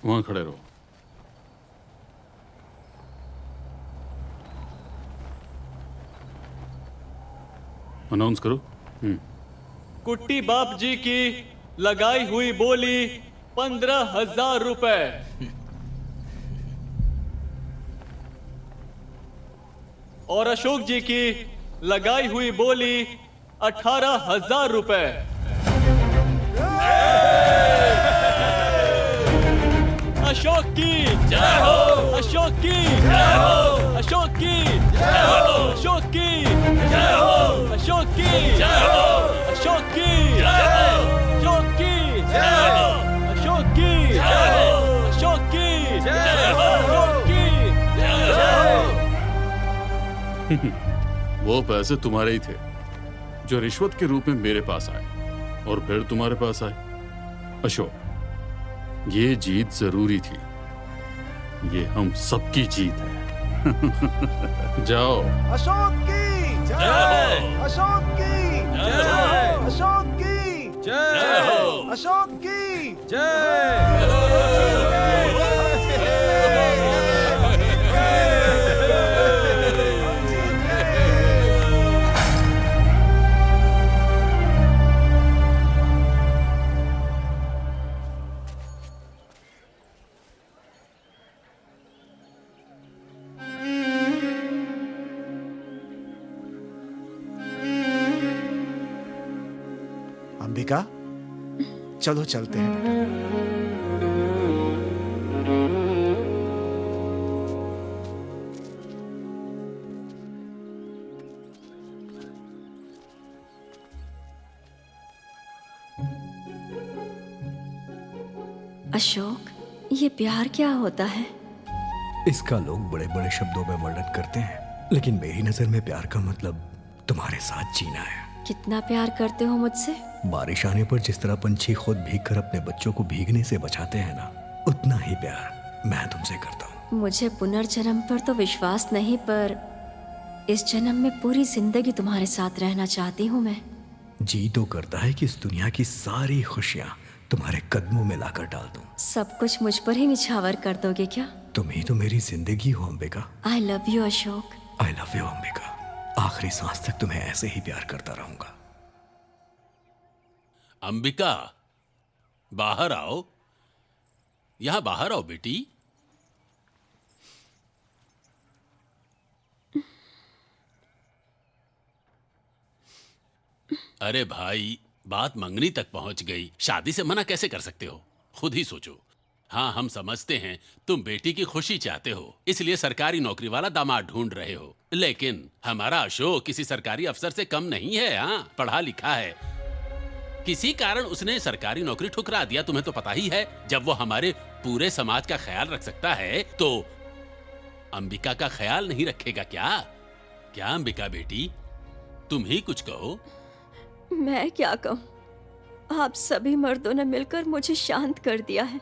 वहां खड़े रहो। अनाउंस करो। कुट्टी बाप जी की लगाई हुई बोली 15,000 रुपए। और अशोक जी की लगाई हुई बोली 18,000 रुपए। अशोक की जय हो, अशोक की जय हो, अशोक की जय हो, अशोक की जय हो, अशोक की जय हो, अशोक की जय हो, अशोक की जय हो, अशोक की जय हो, अशोक की जय हो, अशोक की जय हो। वो पैसे तुम्हारे ही थे जो रिश्वत के रूप में मेरे पास आए और फिर तुम्हारे पास आए। अशोक, ये जीत जरूरी थी। ये हम सबकी जीत है। जाओ। अशोक की जय हो, अशोक की जय हो, अशोक की जय हो, अशोक की अंबिका, चलो चलते हैं बेटा। अशोक, ये प्यार क्या होता है? इसका लोग बड़े बड़े शब्दों में वर्णन करते हैं, लेकिन मेरी नजर में प्यार का मतलब तुम्हारे साथ जीना है। कितना प्यार करते हो मुझसे? बारिश आने पर जिस तरह पंछी खुद भीग कर अपने बच्चों को भीगने से बचाते हैं ना, उतना ही प्यार मैं तुमसे करता हूँ। मुझे पुनर्जन्म पर तो विश्वास नहीं, पर इस जन्म में पूरी जिंदगी तुम्हारे साथ रहना चाहती हूँ मैं। जी तो करता है कि इस दुनिया की सारी खुशियाँ तुम्हारे कदमों में लाकर डाल दूं। सब कुछ मुझ पर ही निछावर कर दोगे क्या? तुम ही तो मेरी जिंदगी हो Ambika. I love you Ashok. I love you Ambika. आखिरी सांस तक तुम्हें ऐसे ही प्यार करता रहूंगा। अंबिका, बाहर आओ। यहां बाहर आओ बेटी। अरे भाई, बात मंगनी तक पहुंच गई, शादी से मना कैसे कर सकते हो? खुद ही सोचो। हाँ, हम समझते हैं तुम बेटी की खुशी चाहते हो, इसलिए सरकारी नौकरी वाला दामाद ढूंढ रहे हो। लेकिन हमारा अशोक किसी सरकारी अफसर से कम नहीं है। हाँ, पढ़ा लिखा है। किसी कारण उसने सरकारी नौकरी ठुकरा दिया, तुम्हें तो पता ही है। जब वो हमारे पूरे समाज का ख्याल रख सकता है, तो अंबिका का ख्याल नहीं रखेगा क्या? क्या अंबिका बेटी, तुम ही कुछ कहो। मैं क्या कहूँ? आप सभी मर्दों ने मिलकर मुझे शांत कर दिया है।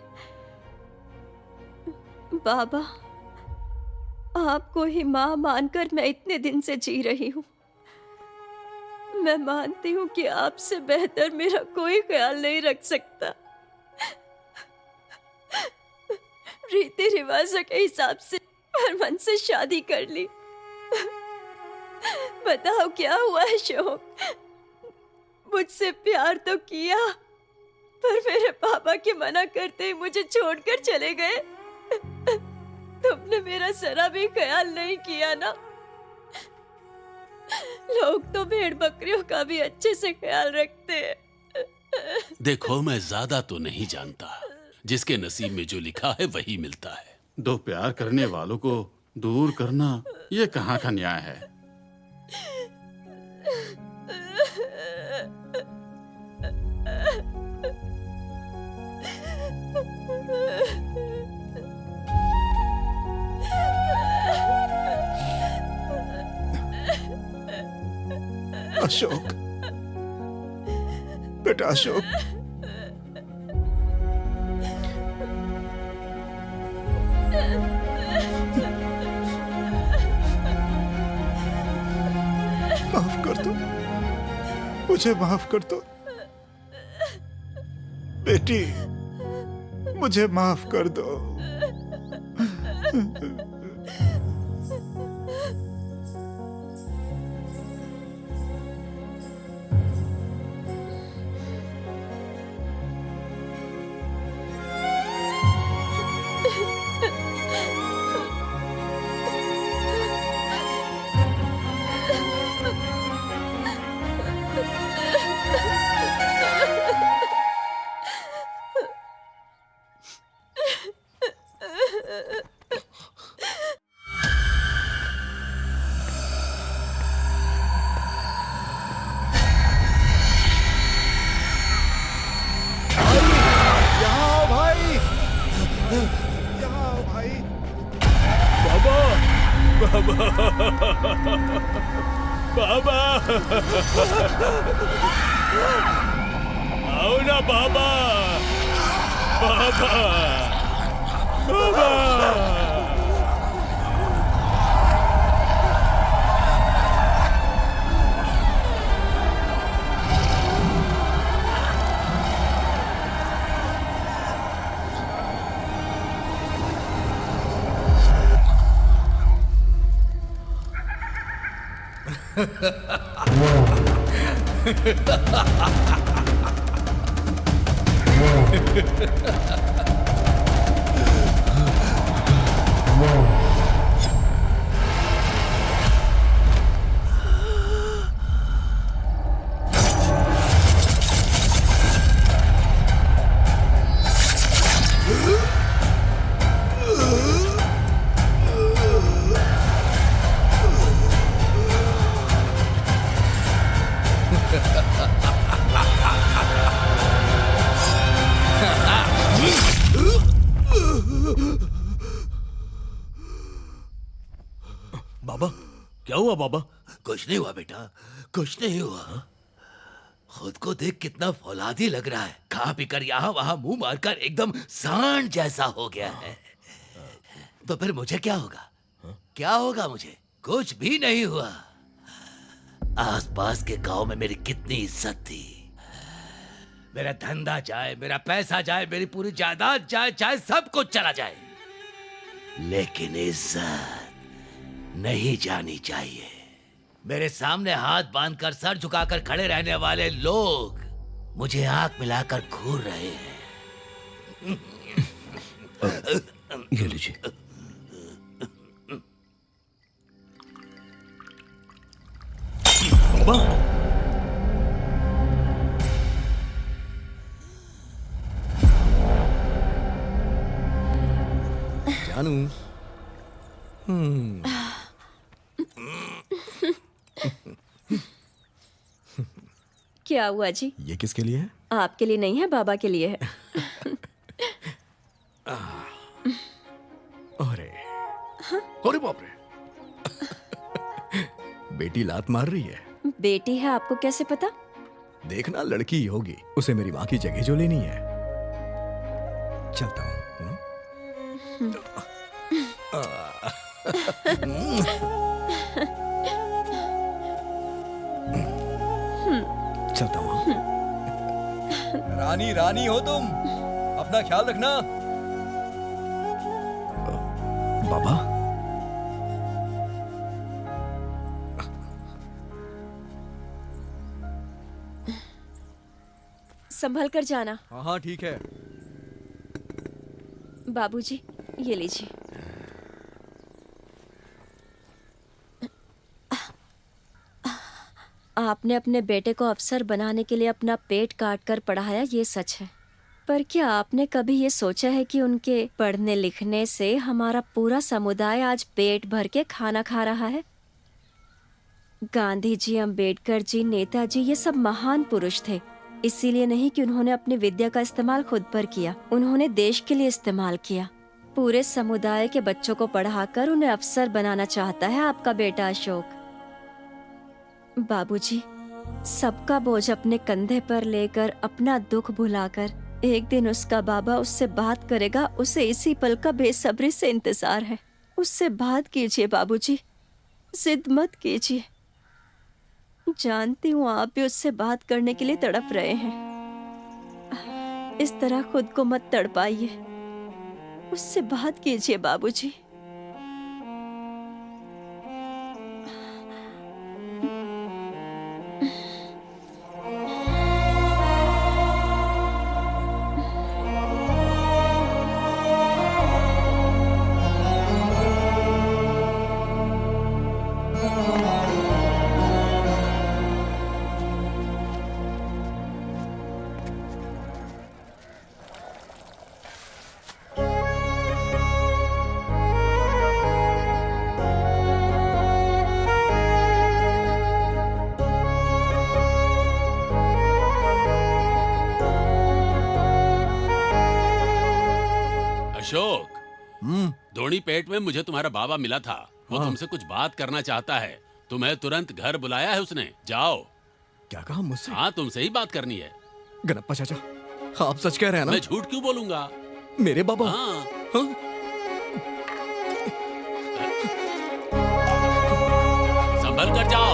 बाबा, आपको ही माँ मानकर मैं इतने दिन से जी रही हूँ। मैं मानती हूँ कि आपसे बेहतर मेरा कोई ख्याल नहीं रख सकता। रीति रिवाजों के हिसाब से अरमान से शादी कर ली। बताओ क्या हुआ है अशोक? मुझसे प्यार तो किया, पर मेरे पापा के मना करते ही मुझे छोड़कर चले गए। तुमने मेरा जरा भी ख्याल नहीं किया ना। लोग तो भेड़ बकरियों का भी अच्छे से ख्याल रखते हैं। देखो, मैं ज्यादा तो नहीं जानता, जिसके नसीब में जो लिखा है वही मिलता है। दो प्यार करने वालों को दूर करना, ये कहाँ का न्याय है? अशोक, बेटा अशोक, माफ कर दो, मुझे माफ कर दो बेटा। बेटी, मुझे माफ कर दो। बाबा आओ ना बाबा, बाबा, बाबा। बाबा, क्या हुआ बाबा? कुछ नहीं हुआ बेटा, कुछ नहीं हुआ। खुद को देख कितना फौलादी लग रहा है। खा पीकर यहाँ वहां मुंह मारकर एकदम सांड जैसा हो गया है। तो फिर मुझे क्या होगा? क्या होगा मुझे? कुछ भी नहीं हुआ। आसपास के गांव में मेरी कितनी इज्जत थी। मेरा धंधा जाए, मेरा पैसा जाए, मेरी पूरी जायदाद जाए, चाहे सब कुछ चला जाए, लेकिन इज्जत नहीं जानी चाहिए। मेरे सामने हाथ बांधकर सर झुकाकर खड़े रहने वाले लोग मुझे आंख मिलाकर घूर रहे हैं। ये लीजिए। बाबा, जानू। क्या हुआ जी? ये किसके लिए है? आपके लिए नहीं है, बाबा के लिए है। अरे, अरे बाप रे। बेटी लात मार रही है। बेटी है, आपको कैसे पता? देखना, लड़की ही होगी। उसे मेरी माँ की जगह जो लेनी है। चलता हूँ। चलता हूँ। रानी रानी हो तुम, अपना ख्याल रखना। बाबा, संभल कर जाना। हाँ हाँ ठीक है। बाबूजी, ये लीजिए। आपने अपने बेटे को अफसर बनाने के लिए अपना पेट काट कर पढ़ाया, ये सच है। पर क्या आपने कभी ये सोचा है कि उनके पढ़ने लिखने से हमारा पूरा समुदाय आज पेट भर के खाना खा रहा है? गांधी जी, अंबेडकर जी, नेताजी, ये सब महान पुरुष थे। इसीलिए नहीं कि उन्होंने अपनी विद्या का इस्तेमाल खुद पर किया, उन्होंने देश के लिए इस्तेमाल किया। पूरे समुदाय के बच्चों को पढ़ाकर उन्हें अफसर बनाना चाहता है आपका बेटा अशोक। बाबूजी, सबका बोझ अपने कंधे पर लेकर, अपना दुख भुलाकर, एक दिन उसका बाबा उससे बात करेगा। उसे इसी पल का बेसब्री से इंतजार है। उससे बात कीजिए बाबूजी, जिद मत कीजिए। जानती हूँ आप भी उससे बात करने के लिए तड़प रहे हैं। इस तरह खुद को मत तड़पाइए, उससे बात कीजिए बाबूजी। अशोक, धोनी पेट में मुझे तुम्हारा बाबा मिला था। वो तुमसे कुछ बात करना चाहता है। तुम्हें तुरंत घर बुलाया है उसने। जाओ। क्या कहा मुझसे? हाँ, तुमसे ही बात करनी है। गणप्पा चाचा, आप सच कह रहे हैं ना? मैं झूठ क्यों बोलूंगा? मेरे बाबा? हाँ। संभल कर जाओ।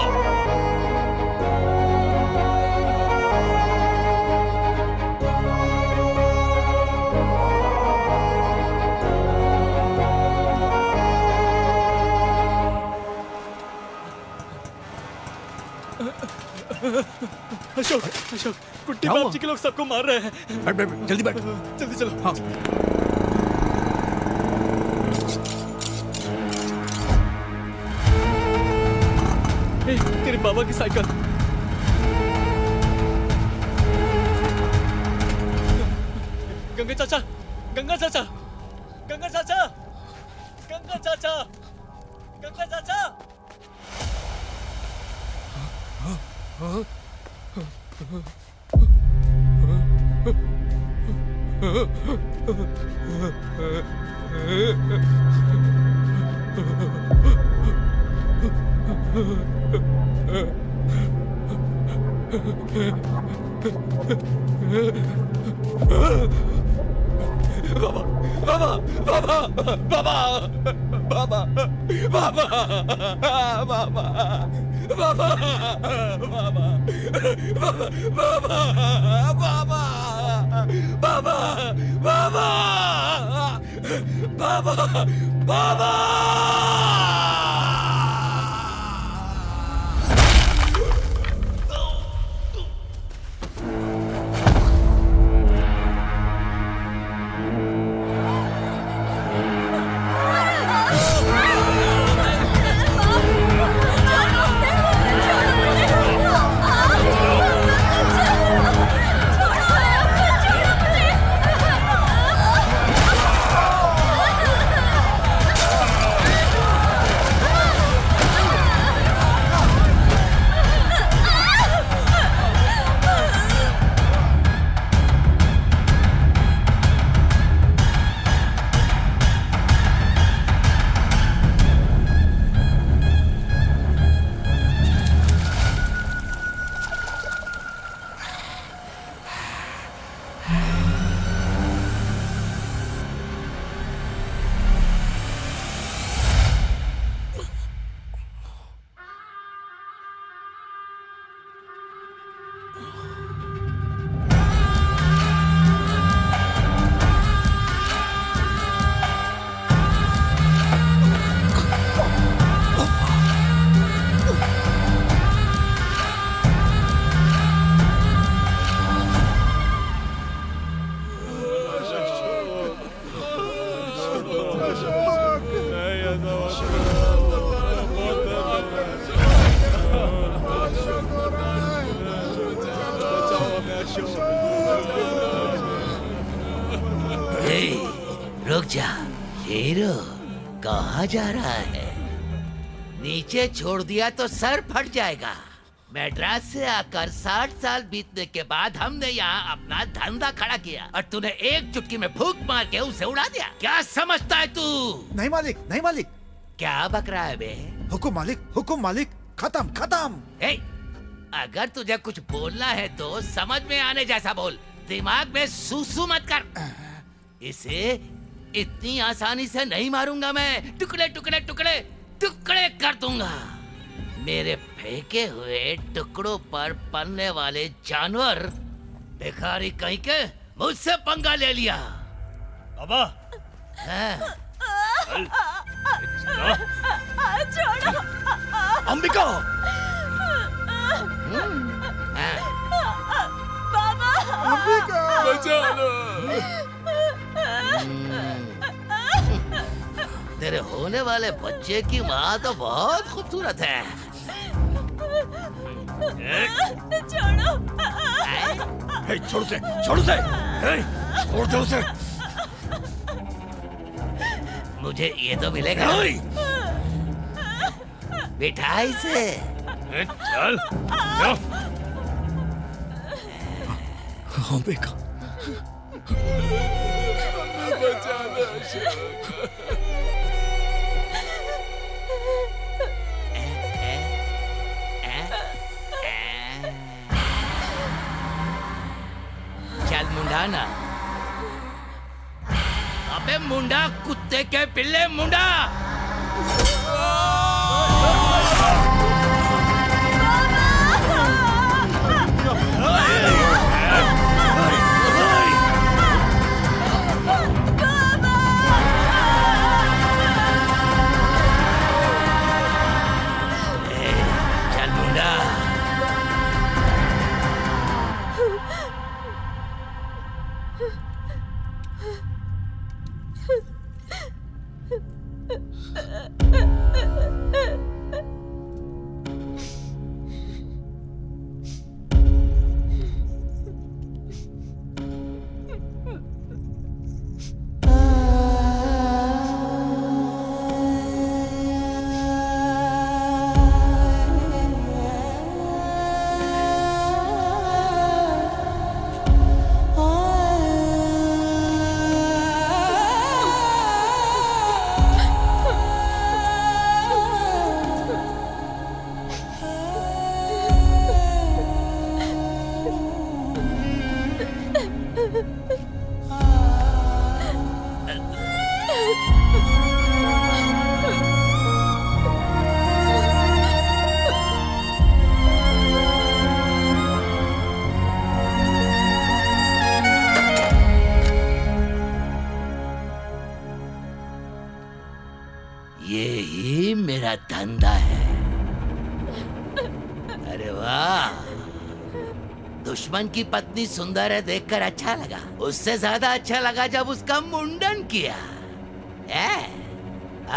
अशोक, अशोक, कुट्टी बापची के लोग सबको मार रहे हैं। बैठ बैठ, जल्दी बैठ। जल्दी चलो। हाँ। ए, तेरे बाबा की साइकिल। गंगा चाचा, गंगा चाचा, गंगा चाचा, गंगा चाचा, गंगा चाचा। बाबा, बाबा, बाबा, बाबा, बाबा, बाबा, बाबा, बाबा, बाबा, बाबा, बाबा, बाबा। रुक जा शेरो, कहाँ जा रहा है? नीचे छोड़ दिया तो सर फट जाएगा। मैड्रास से आकर 60 साल बीतने के बाद हमने यहाँ अपना धंधा खड़ा किया और तूने एक चुटकी में फूंक मार के उसे उड़ा दिया। क्या समझता है तू? नहीं मालिक, नहीं मालिक। क्या बक रहा है बे? हुकुम मालिक, हुकुम मालिक, खत्म खत्म। अगर तुझे कुछ बोलना है तो समझ में आने जैसा बोल, दिमाग में सूसू मत कर। इसे इतनी आसानी से नहीं मारूंगा मैं, टुकड़े टुकड़े टुकड़े टुकड़े कर दूंगा। मेरे फेंके हुए टुकड़ों पर पलने वाले जानवर भिखारी कहीं के मुझसे पंगा ले लिया। बाबा छोड़ो। अंबिका। बाबा। बचा लो। तेरे होने वाले बच्चे की माँ तो बहुत खूबसूरत है। छोड़ो। छोड़ उसे, छोड़ उसे, छोड़ दो उसे। मुझे ये तो मिलेगा मिठाई से। चल। अंबिका। बचा लो अशोक। चल मुंडा ना। अबे मुंडा, कुत्ते के पिल्ले मुंडा। चल मुंडा। ये ही मेरा धंधा है। अरे वाह, दुश्मन की पत्नी सुंदर है देखकर अच्छा लगा। उससे ज्यादा अच्छा लगा जब उसका मुंडन किया।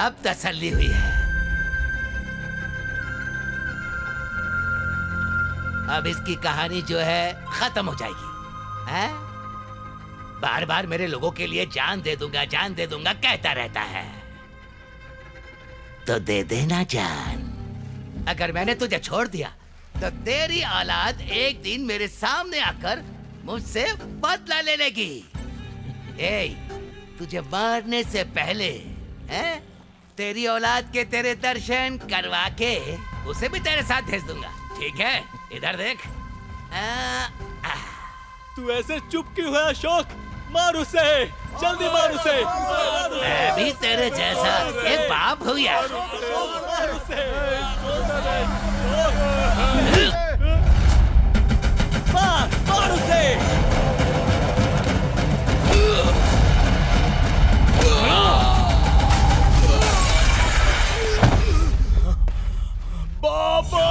अब तसल्ली हुई है। अब इसकी कहानी जो है खत्म हो जाएगी। है? बार बार मेरे लोगों के लिए जान दे दूंगा कहता रहता है। तो दे देना जान। अगर मैंने तुझे छोड़ दिया तो तेरी औलाद एक दिन मेरे सामने आकर मुझसे बदला ले लेगी। तुझे मारने से पहले तेरी औलाद के तेरे दर्शन करवा के उसे भी तेरे साथ भेज दूंगा। ठीक है, इधर देख। तू ऐसे चुप क्यों है अशोक? मार उसे, जल्दी मार उसे। मैं भी तेरे जैसा एक बाप हूँ यार। मार उसे। मार उसे। बाबा!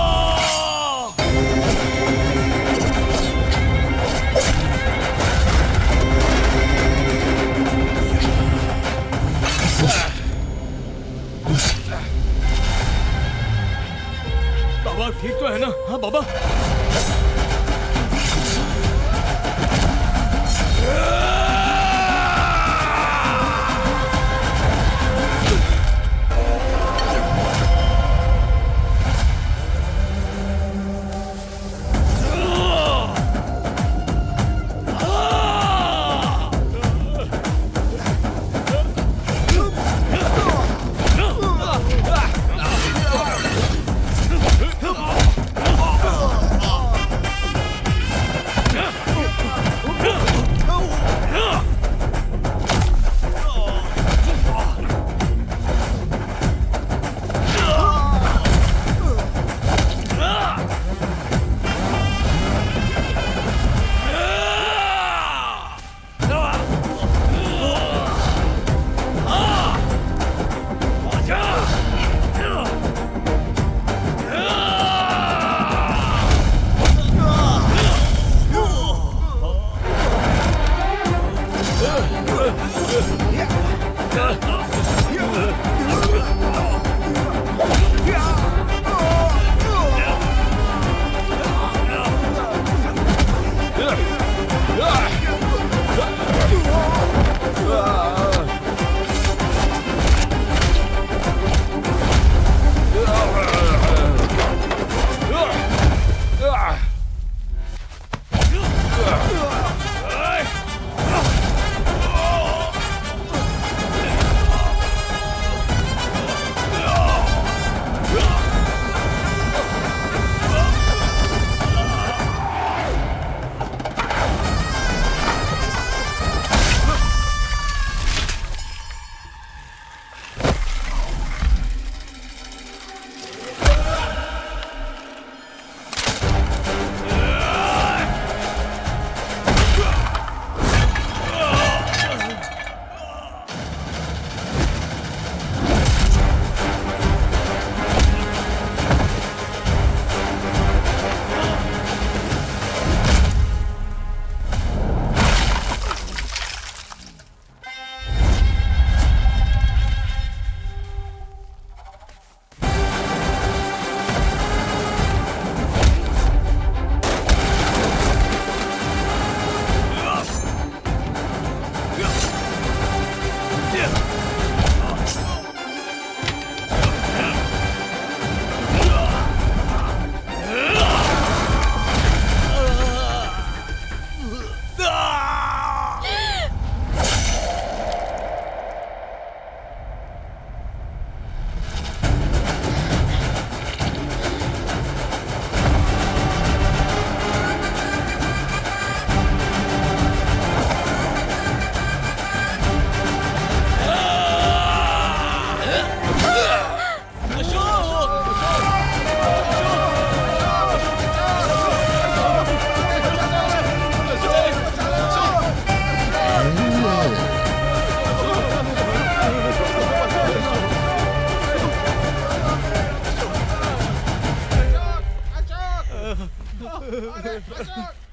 बाबा ठीक तो है ना? हाँ बाबा।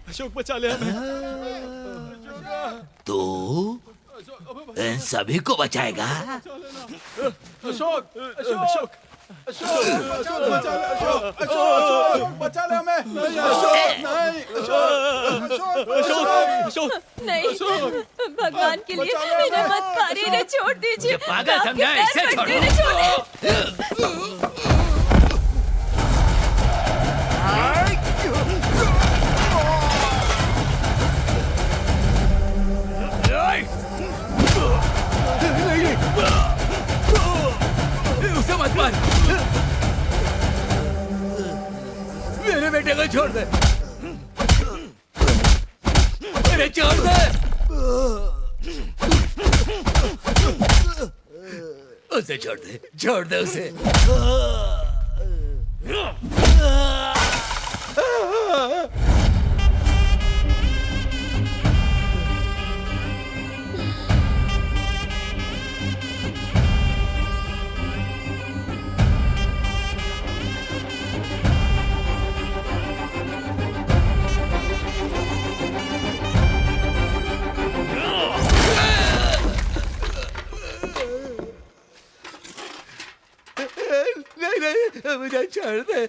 अशोक बचा ले हमें। तू इन सभी को बचाएगा? अशोक अशोक अशोक बचा ले, अशोक बचा ले हमें। अशोक नहीं, भगवान के लिए इन्हें मत मारिए, इन्हें छोड़ दीजिए। पागल समझा, इसे छोड़ो। उसे मत मार, मेरे बेटे को छोड़ दे, मेरे छोड़ दे, उसे छोड़ दे उसे। नहीं, मुझे छोड़ दे,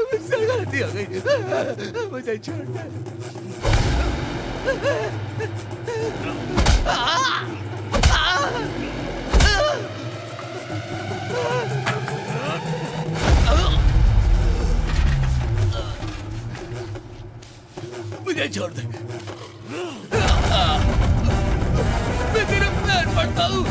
मुझसे गलती हो गई, मुझे छोड़ दे। मुझे छोड़ दे, मैं तेरे पैर पड़ता हूँ,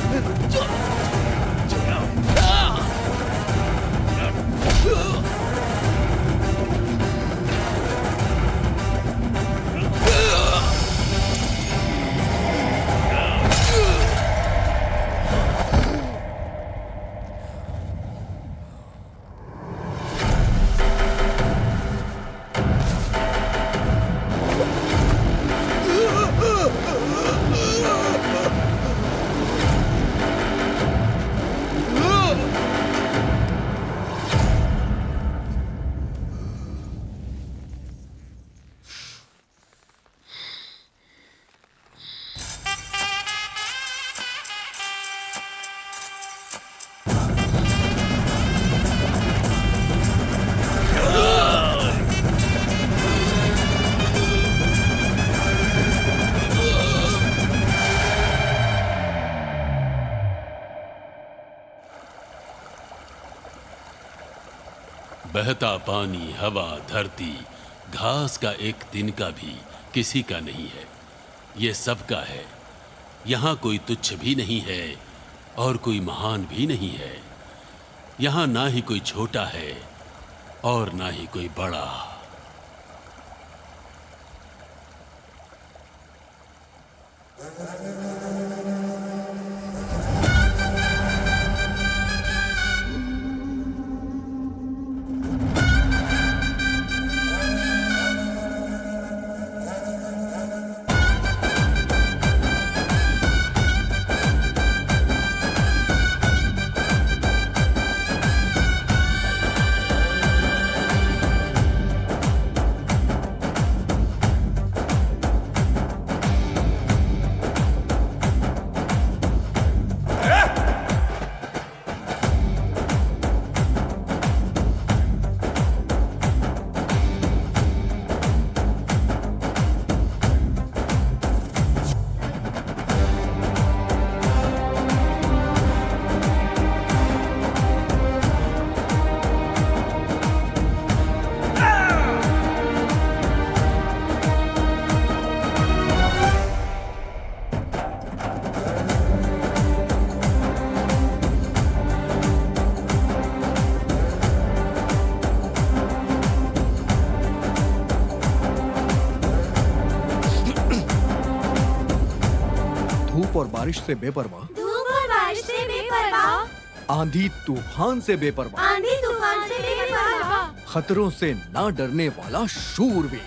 बहता पानी, हवा, धरती, घास का एक तिनका भी किसी का नहीं है, ये सबका है। यहाँ कोई तुच्छ भी नहीं है और कोई महान भी नहीं है। यहाँ ना ही कोई छोटा है और ना ही कोई बड़ा। धूप और बारिश से बेपरवाह, धूप और बारिश से बेपरवाह, आंधी तूफान से बेपरवाह, आंधी तूफान से बेपरवाह, खतरों से ना डरने वाला शूरवीर,